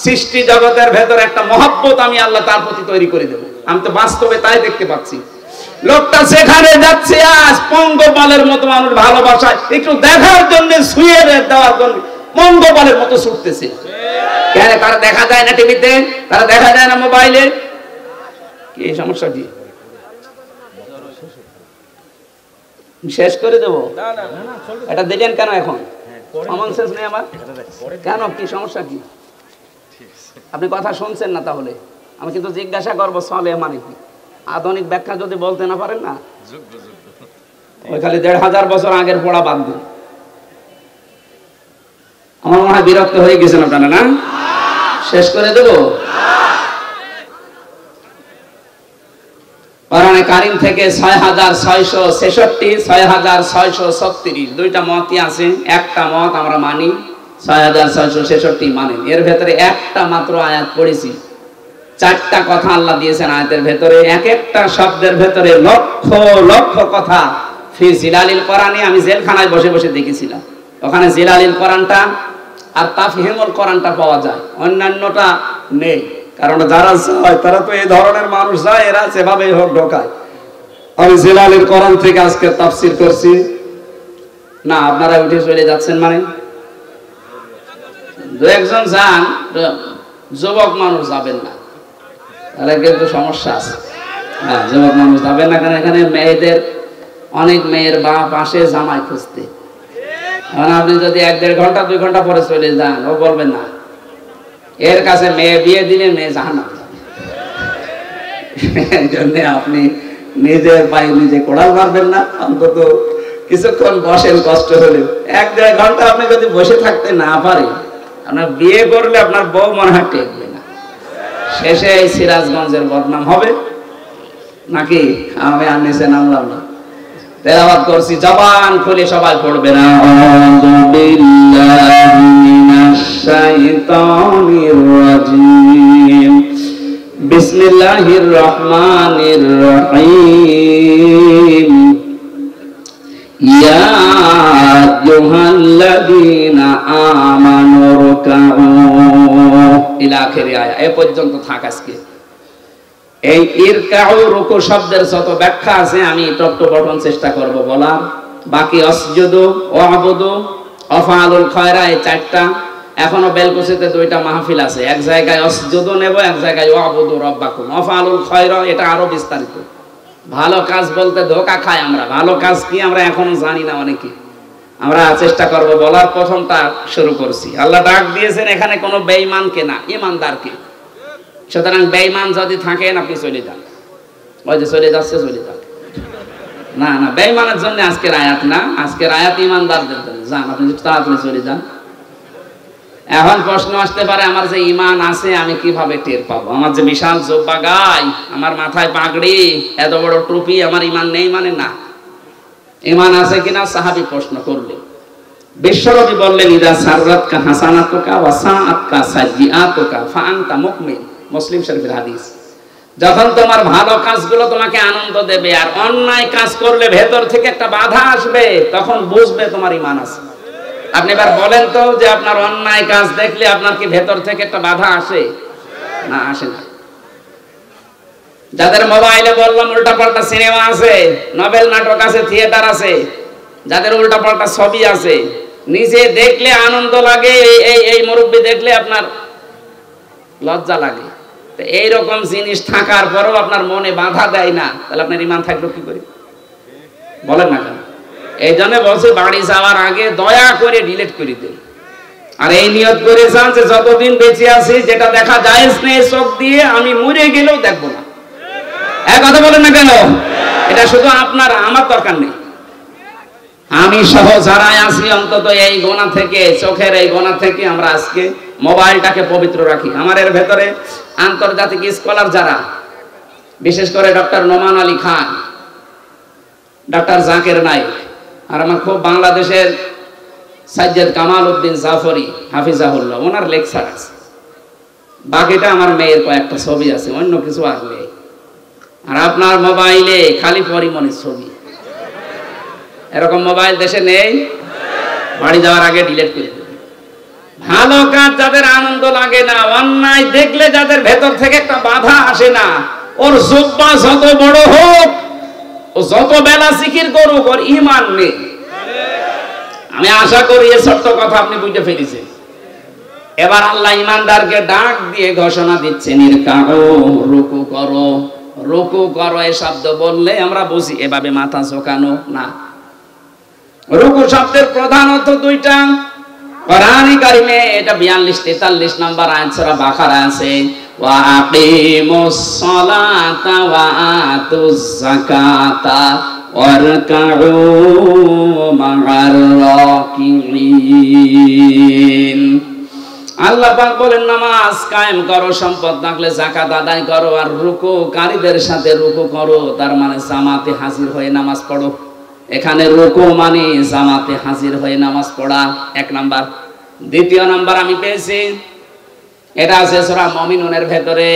সৃষ্টি জগতের ভেতর একটা মহব্বত আমি আল্লাহ তার প্রতি তৈরি করে দেব। আমি তো বাস্তবে তাই দেখতে পাচ্ছি। লোকটা সেখানে যাচ্ছে আজ পঙ্গপালের মতো, মানুষ ভালোবাসায় একটু দেখার জন্য, শুয়ে দেওয়ার জন্য পঙ্গপালের মতো ছুটতেছে। কেন? তারা দেখা যায় না টিভিতে, তারা দেখা যায় না মোবাইলে। কি সমস্যা? কি শেষ করে দেবো? এটা দেখেন কেন এখন কমন সেন্স নেই আমার? কেন? কি সমস্যা? কি আপনি কথা শুনছেন না? তাহলে আমি কিন্তু জিজ্ঞাসা করবো চলে মানে কি? আধুনিক ব্যাখ্যা যদি বলতে না পারেন না, ওই খালি 1500 বছর আগের পড়া বাদ দিন। আমার মনে হয় বিরক্ত হয়ে গেছেন আপনারা না? শেষ করে দেবো? কোরআনে কারীম থেকে 6666, 6636 দুইটা মতই আছে। একটা মত আমরা মানি, 6666 মানেন। এর ভেতরে একটা মাত্র আয়াত পড়েছি, 4টা কথা আল্লাহ দিয়েছেন আয়াতের ভেতরে। এক একটা শব্দের ভেতরে লক্ষ লক্ষ কথা। ফি জিলালিল কোরআনে আমি জেলখানায় বসে বসে দেখেছিলাম, ওখানে জিলালিল কোরআনটা আর তাফহিমুল কোরআনটা পাওয়া যায়, অন্যান্যটা নেই। কারণ যারা যায় তারা তো এই ধরনের মানুষ যায়, এরা যেভাবে হোক ঢোকায়। আমি জিলালিল কোরআন থেকে আজকে তাফসীর করছি না, আপনারা উঠে চলে যাচ্ছেন মানে? দু একজন যান, যুবক মানুষ যাবেন না, তাহলে কিন্তু সমস্যা আছে। হ্যাঁ, যুবক মানুষ যাবেন না, কারণ এখানে মেয়েদের অনেক মেয়ের বাপ আসে জামাই খুঁজতে। এখন আপনি যদি 1-1.5 ঘন্টা 2 ঘন্টা পরে চলে যান, ও বলবেন না, এর কাছে মেয়ে বিয়ে দিলে মেয়ে জাহান্নামে যাবে। এই জন্য আপনি নিজের পায়ে নিজে কোড়াল মারবেন না, অন্তত কিছুক্ষণ বসেন, কষ্ট হলেও। 1-1.5 ঘন্টা আপনি যদি বসে থাকতে না পারেন, আপনার বিয়ে করলে আপনার বউ মনে হয় টেকবে না, শেষে এই সিরাজগঞ্জের বদনাম হবে নাকি? আমি আর নিচে নামলাম না, তেলাওয়াত করছি, জবান খুলে সবাই পড়বে না। আউযু বিল্লাহি মিনাশ শাইতানির রাজিম, বিসমিল্লাহির রহমানির রহিম, ইয়া আইয়ুহাল্লাযীনা আমানু রুকউ ইলা আখির আয়া। এই পর্যন্ত থাক আজকে। এই ইরকাউ রুকু শব্দের যত ব্যাখ্যা আছে আমি টপ-টপ-বটন চেষ্টা করব বলার। বাকি আসজুদু, ওয়াবুদু, আফআলুল খায়রা, এই 4টা। এখনো বেলকুচিতে 2টা মাহফিল আছে, এক জায়গায় আসজুদু নেব, এক জায়গায় ওয়াবুদু রাব্বাকুম। আফআলুল খায়রা এটা আরো বিস্তারিত। ভালো কাজ বলতে ধোঁকা খাই আমরা, ভালো কাজ কি আমরা এখনো জানি না অনেকে। আমরা চেষ্টা করব বলার। প্রথমটা শুরু করছি। আল্লাহ ডাক দিয়েছেন এখানে কোনো বেঈমানকে না, ঈমানদারকে। সুতরাং বেঈমান যদি থাকেন আপনি চলে যান, ওই যে চলে যাচ্ছে চলে যান। না না, বেঈমানের জন্য আজকের আয়াত না, আজকের আয়াত ঈমানদারদের জন্য। যান আপনি তাড়াতাড়ি চলে যান। এখন প্রশ্ন আসতে পারে, আমার যে ঈমান আছে আমি কিভাবে টের পাবো? আমার যে বিশাল জুব্বা গাই, আমার মাথায় পাগড়ি, এত বড় টুপি, আমার ঈমান নেই মানে? না, ঈমান আছে কিনা সাহাবী প্রশ্ন করলেন। বিশ্বনবী বললেন, ইদা সাররাতকা হাসানাতুকা ওয়া সাআতকা সাইয়্যাতুকা ফাআনতা মুমিন। মুসলিম শরীফের হাদিস। যখন তোমার ভালো কাজগুলো তোমাকে আনন্দ দেবে আর অন্যায় কাজ করলে ভেতর থেকে একটা বাধা আসবে, তখন বুঝবে তোমার ঈমান আছে। আপনি এবার বলেন তো, যে আপনার অন্যায় কাজ দেখলে আপনার কি ভেতর থেকে একটা বাধা আসে? না, আসে না। যাদের মোবাইলে বললাম উল্টাপাল্টা সিনেমা আছে, নভেল নাটক আছে, থিয়েটার আছে, যাদের উল্টাপাল্টা ছবি আছে, নিজে দেখলে আনন্দ লাগে, এই মুরব্বি দেখলে আপনার লজ্জা লাগে। তো এইরকম জিনিস থাকার পরেও আপনার মনে বাধা দেয় না, তাহলে আপনার ঈমান থাকলো কি করে? বলেন না কেন? এই জন্য বলছে বাড়ি যাওয়ার আগে দয়া করে ডিলিট করে দিন, আর এই নিয়ত করে যান যে যতদিন বেঁচে আছি যেটা দেখা জায়েজ নেই চোখ দিয়ে, আমি মরে গেলেও দেখবো না। এক কথা বলেন না কেন? এটা শুধু আপনার, আমার দরকার নেই। আমি সহ যারা আছি অন্তত এই গোনা থেকে, চোখের এই গোনা থেকে আমরা আজকে মোবাইলটাকে পবিত্র রাখি। আমার এর ভেতরে আন্তর্জাতিক স্কলার যারা, বিশেষ করে ডক্টর নোমান আলী খান, ডক্টর জাকির নাইক, আর আমার খুব বাংলাদেশের সাজ্জাদ কামাল উদ্দিন জাফরি হাফিজাহুল্লাহ, ওনার লেকচার আছে। বাকিটা আমার মেয়ের কয়েকটা ছবি আছে, অন্য কিছু আর নেই। আর আপনার মোবাইলে খালি পরিমণির ছবি। এরকম মোবাইল দেশে নেই, বাড়ি যাওয়ার আগে ডিলিট করে দেবে। ভালো কাজ যাদের আনন্দ লাগে না, অন্যায় দেখলে যাদের ভেতর থেকে একটা বাধা আসে না, ওর জুব্বা যত বড় হোক, ও যত বেলা জিকির করুক, ওর ঈমান নেই। আমি আশা করি এই ছোট্ট কথা আপনি বুঝতে পেরেছেন। এবার আল্লাহ ঈমানদারকে ডাক দিয়ে ঘোষণা দিচ্ছেন, ইরকাউ, রুকু করো। রুকু করো এই শব্দ বললে আমরা বুঝি এভাবে মাথা ঝোঁকানো না। রুকু শব্দের প্রধান অর্থ দুইটা। কোরআনে কারিমে এটা 42-43 নম্বর আয়াত সূরা বাকারা আছে, ওয়া আকিমুস সালাতা ওয়া আতুজ যাকাতা ওয়ারকাউ মা'আর রাকিঈন। আল্লাহ পাক বলেন নামাজ কায়েম করো, সম্পদ থাকলে যাকাত আদায় করো, আর রুকুকারীদের সাথে রুকু করো। তার মানে জামাতে হাজির হয়ে নামাজ পড়ো। এখানে রুকু মানে জামাতে হাজির হয়ে নামাজ পড়া, এক নাম্বার। দ্বিতীয় নাম্বার আমি পেয়েছি, এটা আছে সূরা মুমিনুনের ভেতরে।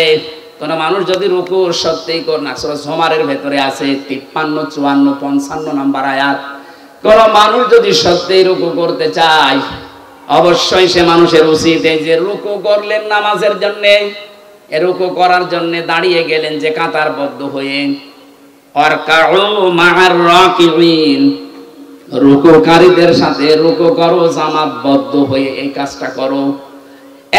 কোন মানুষ যদি রুকু সত্যিই করে না, সূরা জুমারের ভেতরে আছে 53, 54, 55 নাম্বার আয়াত। কোন মানুষ যদি সত্যিই রুকু করতে চায়, অবশ্যই সে মানুষের উচিত এই যে রুকু করলেন নামাজের জন্য, রুকু করার জন্য দাঁড়িয়ে গেলেন যে কাতারবদ্ধ হয়ে, ওয়ারকাউ মা'আর রাকিঈন, রুকুকারীদের সাথে রুকু করো, জামাতবদ্ধ হয়ে এই কাজটা করো।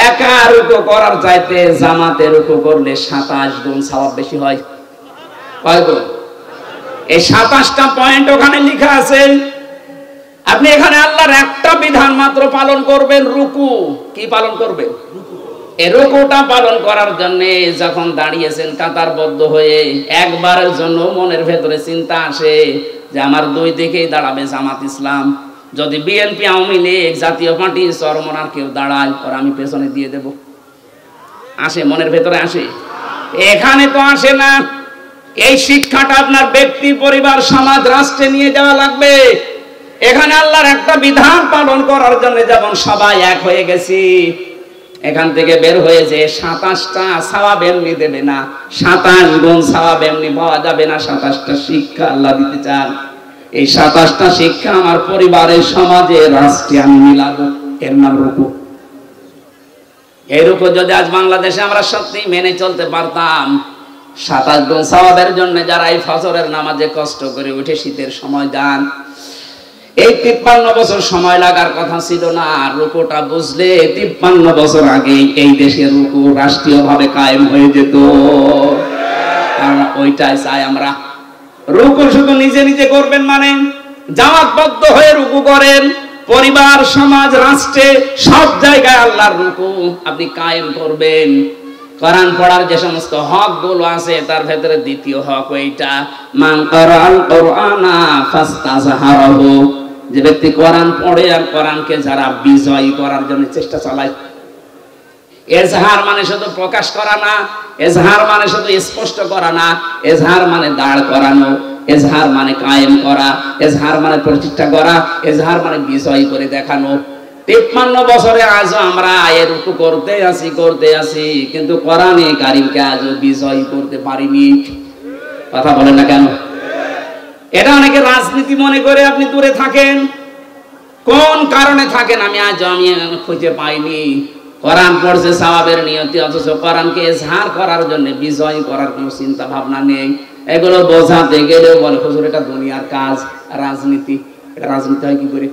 একা রুকু করার চাইতে জামাতে রুকু করলে 27 গুণ সওয়াব বেশি হয়। কয় গুণ? এই 27টা পয়েন্ট ওখানে লেখা আছে। আপনি এখানে আল্লাহর একটা বিধান মাত্র পালন করবেন, রুকু। কি পালন করবেন? এই রুকুটা পালন করার জন্য যখন দাঁড়িয়েছেন কাতারবদ্ধ হয়ে, একবারের জন্য মনের ভেতরে চিন্তা আসে যে আমার দুই দিকেই দাঁড়াবে জামাত ইসলাম। যদি বিএনপি, আওয়ামী লীগ, জাতীয় পার্টি, চরমনার কেউ দাঁড়ায়, আর আমি পেছনে দিয়ে দেব, আসে? মনের ভেতরে আসে? এখানে তো আসে না। এই শিক্ষাটা আপনার ব্যক্তি, পরিবার, সমাজ, রাষ্ট্রে নিয়ে যাওয়া লাগবে। এখানে আল্লাহর একটা বিধান পালন করার জন্য যেমন সবাই এক হয়ে গেছি, এখান থেকে বের হয়ে যে 27টা সওয়াব এমনি দেবে না, 27 গুণ সওয়াব এমনি পাওয়া যাবে না। 27টা শিক্ষা আল্লাহ দিতে চান। এই 27টা শিক্ষা আমার পরিবারে, সমাজে, রাষ্ট্রে আমি মিলাবো, এর নাম রুকু। এই রুকু যদি আজ বাংলাদেশে আমরা সত্যি মেনে চলতে পারতাম, 27 গুণ সওয়াবের জন্য যারা এই ফজরের নামাজে কষ্ট করে উঠে শীতের সময় যান, এই 53 বছর সময় লাগার কথা ছিল না। রুকুটা বুঝলে 53 বছর আগে এই দেশে রুকু রাষ্ট্রীয়ভাবে কায়েম হয়ে যেত। কারণ ওইটাই চাই আমরা। রুকু শুধু নিজে নিজে করবেন মানে, জামাতবদ্ধ হয়ে রুকু করেন, পরিবার, সমাজ, রাষ্ট্রে সব জায়গায় আল্লাহর রুকু আপনি কায়েম করবেন। কোরআন পড়ার যে সমস্ত হক গুলো আছে, তার ভেতরে দ্বিতীয় হক এইটা, মান কারাল কুরআনা ফাস্তাযহারাহু, যে ব্যক্তি কোরআন পড়ে আর কোরআনকে যারা বিজয়ী করার জন্য চেষ্টা চালায়। এজহার মানে শুধু প্রকাশ করা না, এজহার মানে শুধু স্পষ্ট করা না, এজহার মানে দাঁড় করানো, এজহার মানে কায়েম করা, এজহার মানে প্রতিষ্ঠা করা, এজহার মানে বিজয়ী করে দেখানো। 53 বছরে আজও আমরা রুকু করতে আছি, কিন্তু কোরআনে কারীমকে আজও বিজয়ী করতে পারিনি। কথা বলেন না কেন? এটা অনেকে রাজনীতি মনে করে আপনি দূরে থাকেন। কোন কারণে থাকেন আমি খুঁজে পাইনি। কোরআন পড়ছে সওয়াবের নিয়তে, অথচ কোরআনকে ইজহার করার জন্য, বিজয় করার কোনো চিন্তা ভাবনা নেই। এগুলো বোঝাতে গেলেও বলে হুজুর এটা দুনিয়ার কাজ, রাজনীতি। এটা রাজনীতি হয় কি করে?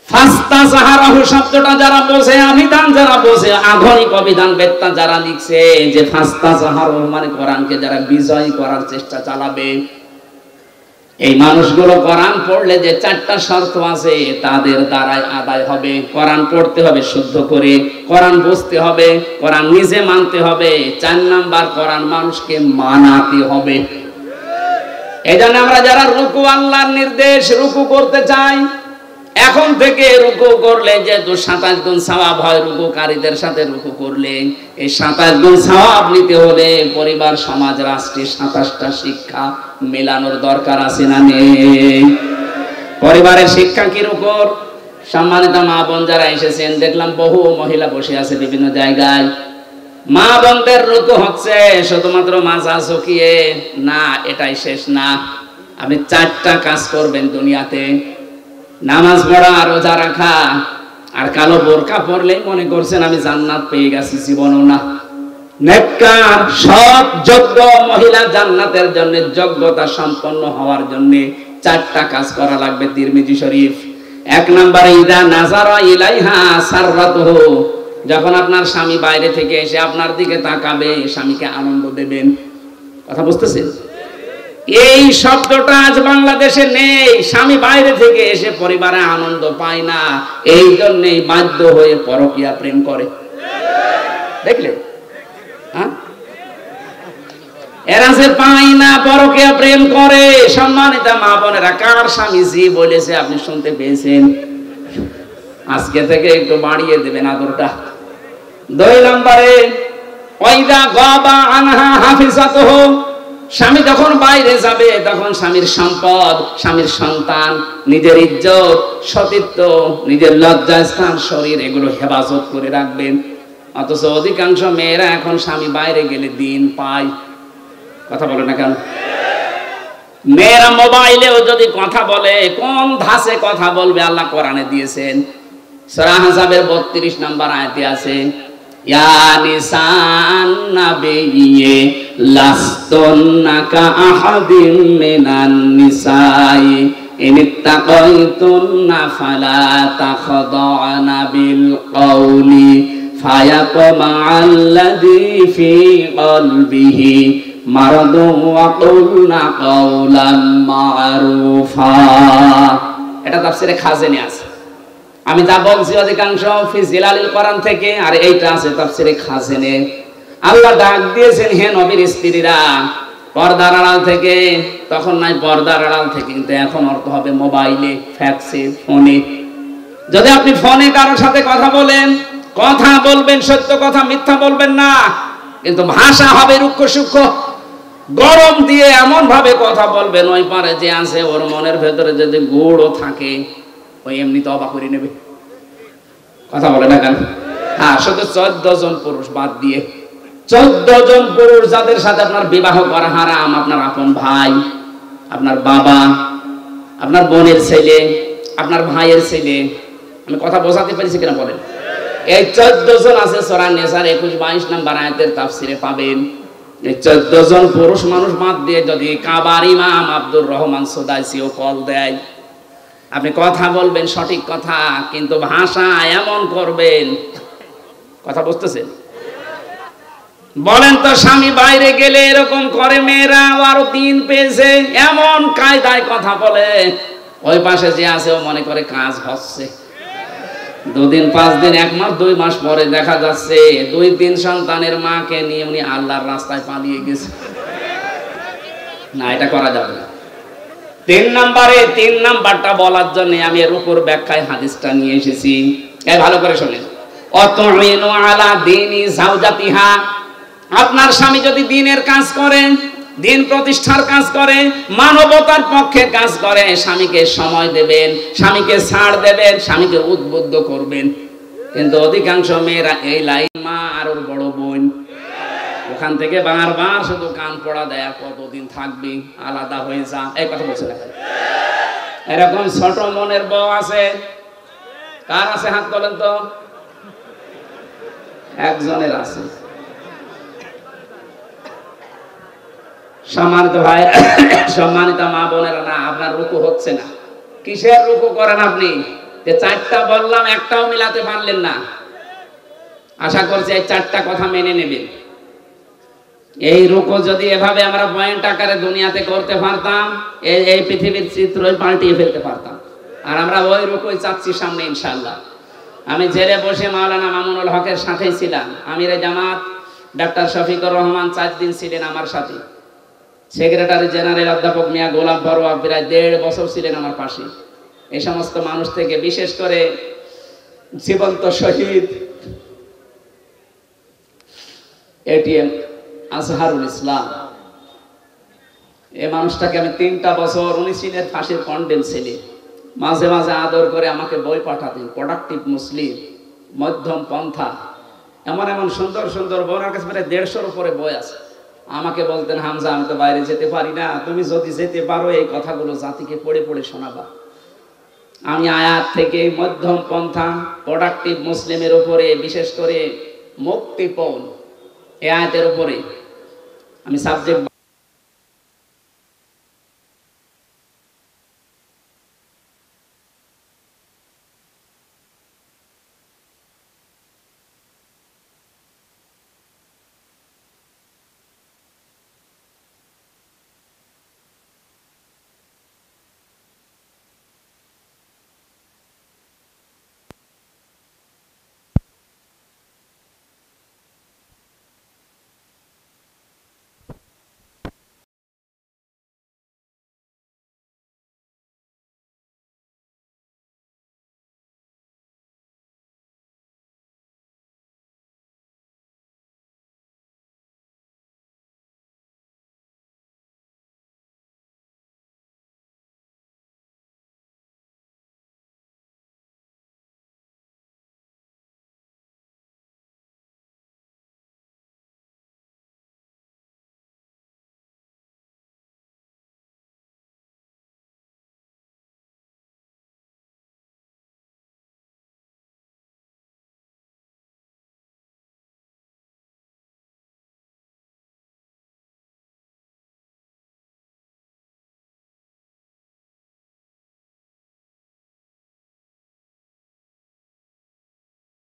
ফাস্তাযহারাহু শব্দটা যারা বোঝে, অভিধান যারা বোঝে, আধুনিক অভিধান বেত্তা যারা লিখছে যে ফাস্তাযহারাহু মানে কোরআনকে যারা বিজয় করার চেষ্টা চালাবে, এই মানুষগুলো কোরআন পড়লে যে 4টা শর্ত আছে তাদের দ্বারাই আদায় হবে। কোরআন পড়তে হবে শুদ্ধ করে, কোরআন বুঝতে হবে, কোরআন নিজে মানতে হবে, 4 নাম্বার কোরআন মানুষকে মানাতে হবে। এজন্য আমরা যারা রুকু, আল্লাহর নির্দেশ, রুকু করতে চাই, এখন থেকে রুকু করলে যেহেতু 27 গুণ সওয়াব হয়, রুকুকারীদের সাথে রুকু করলে এই 27 গুণ সওয়াব নিতে হলে পরিবার, সমাজ, রাষ্ট্রে 27টা শিক্ষা মেলানোর দরকার আছে না নেই? পরিবারের শিক্ষা কি রুকুর? সম্মানিত মা বোন যারা এসেছেন, দেখলাম বহু মহিলা বসে আছে বিভিন্ন জায়গায়। মা বোনদের রুকু হচ্ছে শুধুমাত্র মাজা ঝুঁকিয়ে না, এটাই শেষ না। আপনি 4টা কাজ করবেন দুনিয়াতে, নামাজ পড়া, রোজা রাখা, আর কালো বোরকা পরলেই মনে করছেন আমি জান্নাত পেয়ে গেছি, জীবনও না। নেককার সৎ যোগ্য মহিলা জান্নাতের জন্য যোগ্যতা সম্পন্ন হওয়ার জন্য 4টা কাজ করা লাগবে। তিরমিজি শরীফ। 1 নম্বরে ইদা নাজারা ইলাইহা সাররাতুহু, যখন আপনার স্বামী বাইরে থেকে এসে আপনার দিকে তাকাবে, স্বামীকে আনন্দ দেবেন। কথা বুঝতেছেন? এই শব্দটা আজ বাংলাদেশে নেই। স্বামী বাইরে থেকে এসে পরিবারে আনন্দ পায় না, এই জন্যই বাধ্য হয়ে পরকীয়া প্রেম করে। দেখলে এরা যে পায় না, পরকীয়া প্রেম করে। সম্মানিত মা বোনেরা, কার স্বামী জি বলেছে আপনি শুনতে পেয়েছেন? আজকে থেকে একটু বাড়িয়ে দেবেন আদরটা। 2 নম্বরে ওয়াইদা গাবা আনহা হাফিজাতুহু, স্বামী যখন বাইরে যাবে তখন স্বামীর সম্পদ, স্বামীর সন্তান, নিজের ইজ্জত, সতীত্ব, নিজের লজ্জাস্থান, শরীর, এগুলো হেফাজত করে রাখবেন। অথচ অধিকাংশ মেয়েরা এখন স্বামী বাইরে গেলে দিন পায়। কথা বলে না কেন? মেয়েরা মোবাইলেও যদি কথা বলে, কোন ধাঁচে কথা বলবে আল্লাহ কোরআনে দিয়েছেন। সূরা আহজাবের 32 নম্বর আয়াতে আছে, ইয়া নিসান নাবিয়্যি লাস্তুন্না কা আহাদিম মিনান নিসাই ইনিত্তাকাইতুন্না ফালা তাখদা'না বিল কওলি ফায়াতমা'আল্লাযী ফী কলবিহি মারাদু ওয়া কুলনা কাওলান মা'রুফা। এটা তাফসীরে খাজেনে আছে। আমি যা বলছি অধিকাংশ ফি জিলালিল কোরআন থেকে, আর এইটা আছে তাফসীরে খাজেনে। আল্লাহ ডাক দিয়েছেন, হে নবীর স্ত্রীরা, পর্দার আড়াল থেকে। তখন নাই পর্দার আড়াল থেকে, কিন্তু এখন অর্থ হবে মোবাইলে, ফ্যাক্সে, ফোনে। যদি আপনি ফোনে কারোর সাথে কথা বলেন, কথা বলবেন সত্য কথা, মিথ্যা বলবেন না, কিন্তু ভাষা হবে রুক্ষ সূক্ষ্ম। গরম দিয়ে এমন ভাবে কথা বলবেন, ওই পারে যে আছে ওর মনের ভেতরে যদি গুড়ও থাকে, ওই এমনি তো অবাক করে নেবে। কথা বলে না কেন? হ্যাঁ, শুধু 14 জন পুরুষ বাদ দিয়ে, 14 জন পুরুষ যাদের সাথে আপনার বিবাহ করা হারাম, আপনার আপন ভাই, আপনার বাবা, আপনার বোনের ছেলে, আপনার ভাইয়ের ছেলে। আমি কথা বোঝাতে পেরেছি কিনা বলেন? এই 14 জন আছে সূরা নিসার 21-22 নম্বর আয়াতের তাফসীরে পাবেন। এই 14 জন পুরুষ মানুষ বাদ দিয়ে যদি কাবার ইমাম আব্দুর রহমান সুদাইসিও কল দেয়, আপনি কথা বলবেন সঠিক কথা, কিন্তু ভাষা এমন করবেন। কথা বুঝতেছেন? বলেন তো, স্বামী বাইরে গেলে এরকম করে মেয়েরা, আরো দিন পেয়েছে, এমন কায়দায় কথা বলে, ওই পাশে যে আছে ও মনে করে কাজ হচ্ছে। 2 দিন 5 দিন 1 মাস 2 মাস পরে দেখা যাচ্ছে 2-3 সন্তানের মাকে নিয়ে উনি আল্লাহর রাস্তায় পালিয়ে গেছে। না, এটা করা যাবে না। 3 নাম্বারটা বলার জন্য আমি এর উপর ব্যাখ্যায় হাদিসটা নিয়ে এসেছি। এই ভালো করে শুনেন। অতুইনু আলা দীনি যাওজাতিহা, আপনার স্বামী যদি দ্বীনের কাজ করে, দিন প্রতিষ্ঠার কাজ করে, মানবতার পক্ষে কাজ করে, স্বামীকে সময় দেবেন, স্বামীকে ছাড় দেবেন, স্বামীকে উদ্বুদ্ধ করবেন। কিন্তু অধিকাংশ মেয়েরা এই লাইন, মা আর ওর বড় বোন, ওখান থেকে বারবার শুধু কান পড়া দেয়, কতদিন থাকবি, আলাদা হয়ে যা, এই কথা বলছে না। এরকম ছোট মনের বউ আছে? কার আছে হাত তোলেন তো? একজনের আছে। সম্মানিত ভাই, সম্মানিত মা বোনেরা, না আপনার রুকু হচ্ছে না। কিসের রুকু করেন আপনি? যে 4টা বললাম, একটাও মিলাতে পারলেন না। আশা করছি এই 4টা কথা মেনে নেবেন। এই রুকু যদি এভাবে আমরা পয়েন্ট আকারে দুনিয়াতে করতে পারতাম, এই পৃথিবীর চিত্রই পাল্টিয়ে ফেলতে পারতাম। আর আমরা ওই রুকুই চাচ্ছি সামনে ইনশাআল্লাহ। আমি জেলে বসে মাওলানা মামুনুল হকের সাথেই ছিলাম। আমিরে জামাত ডাক্তার শফিকুর রহমান 4 দিন ছিলেন আমার সাথে। সেক্রেটারি জেনারেল অধ্যাপক মিয়া গোলাম পরোয়া প্রায় 1.5 বছর ছিলেন আমার পাশে। এই সমস্ত মানুষ থেকে, বিশেষ করে জীবন্ত শহীদ এটিএম আজহারুল ইসলাম, এই মানুষটাকে আমি 3টা বছর, উনি ছিলেন ফাঁসির কন্ডেম ছেলে। মাঝে মাঝে আদর করে আমাকে বই পাঠাতেন, প্রোডাক্টিভ মুসলিম, মধ্যম পন্থা। এমন এমন সুন্দর সুন্দর বই, ওনার কাছে প্রায় 150-র উপরে বই আছে। আমাকে বলতেন, হামজা আমি তো বাইরে যেতে পারি না, তুমি যদি যেতে পারো এই কথাগুলো জাতিকে পড়ে পড়ে শোনাবা। আমি আয়াত থেকে মধ্যম পন্থা প্রোডাক্টিভ মুসলিমের উপরে, বিশেষ করে মুক্তিপণ এই আয়াতের উপরে আমি সাবজেক্ট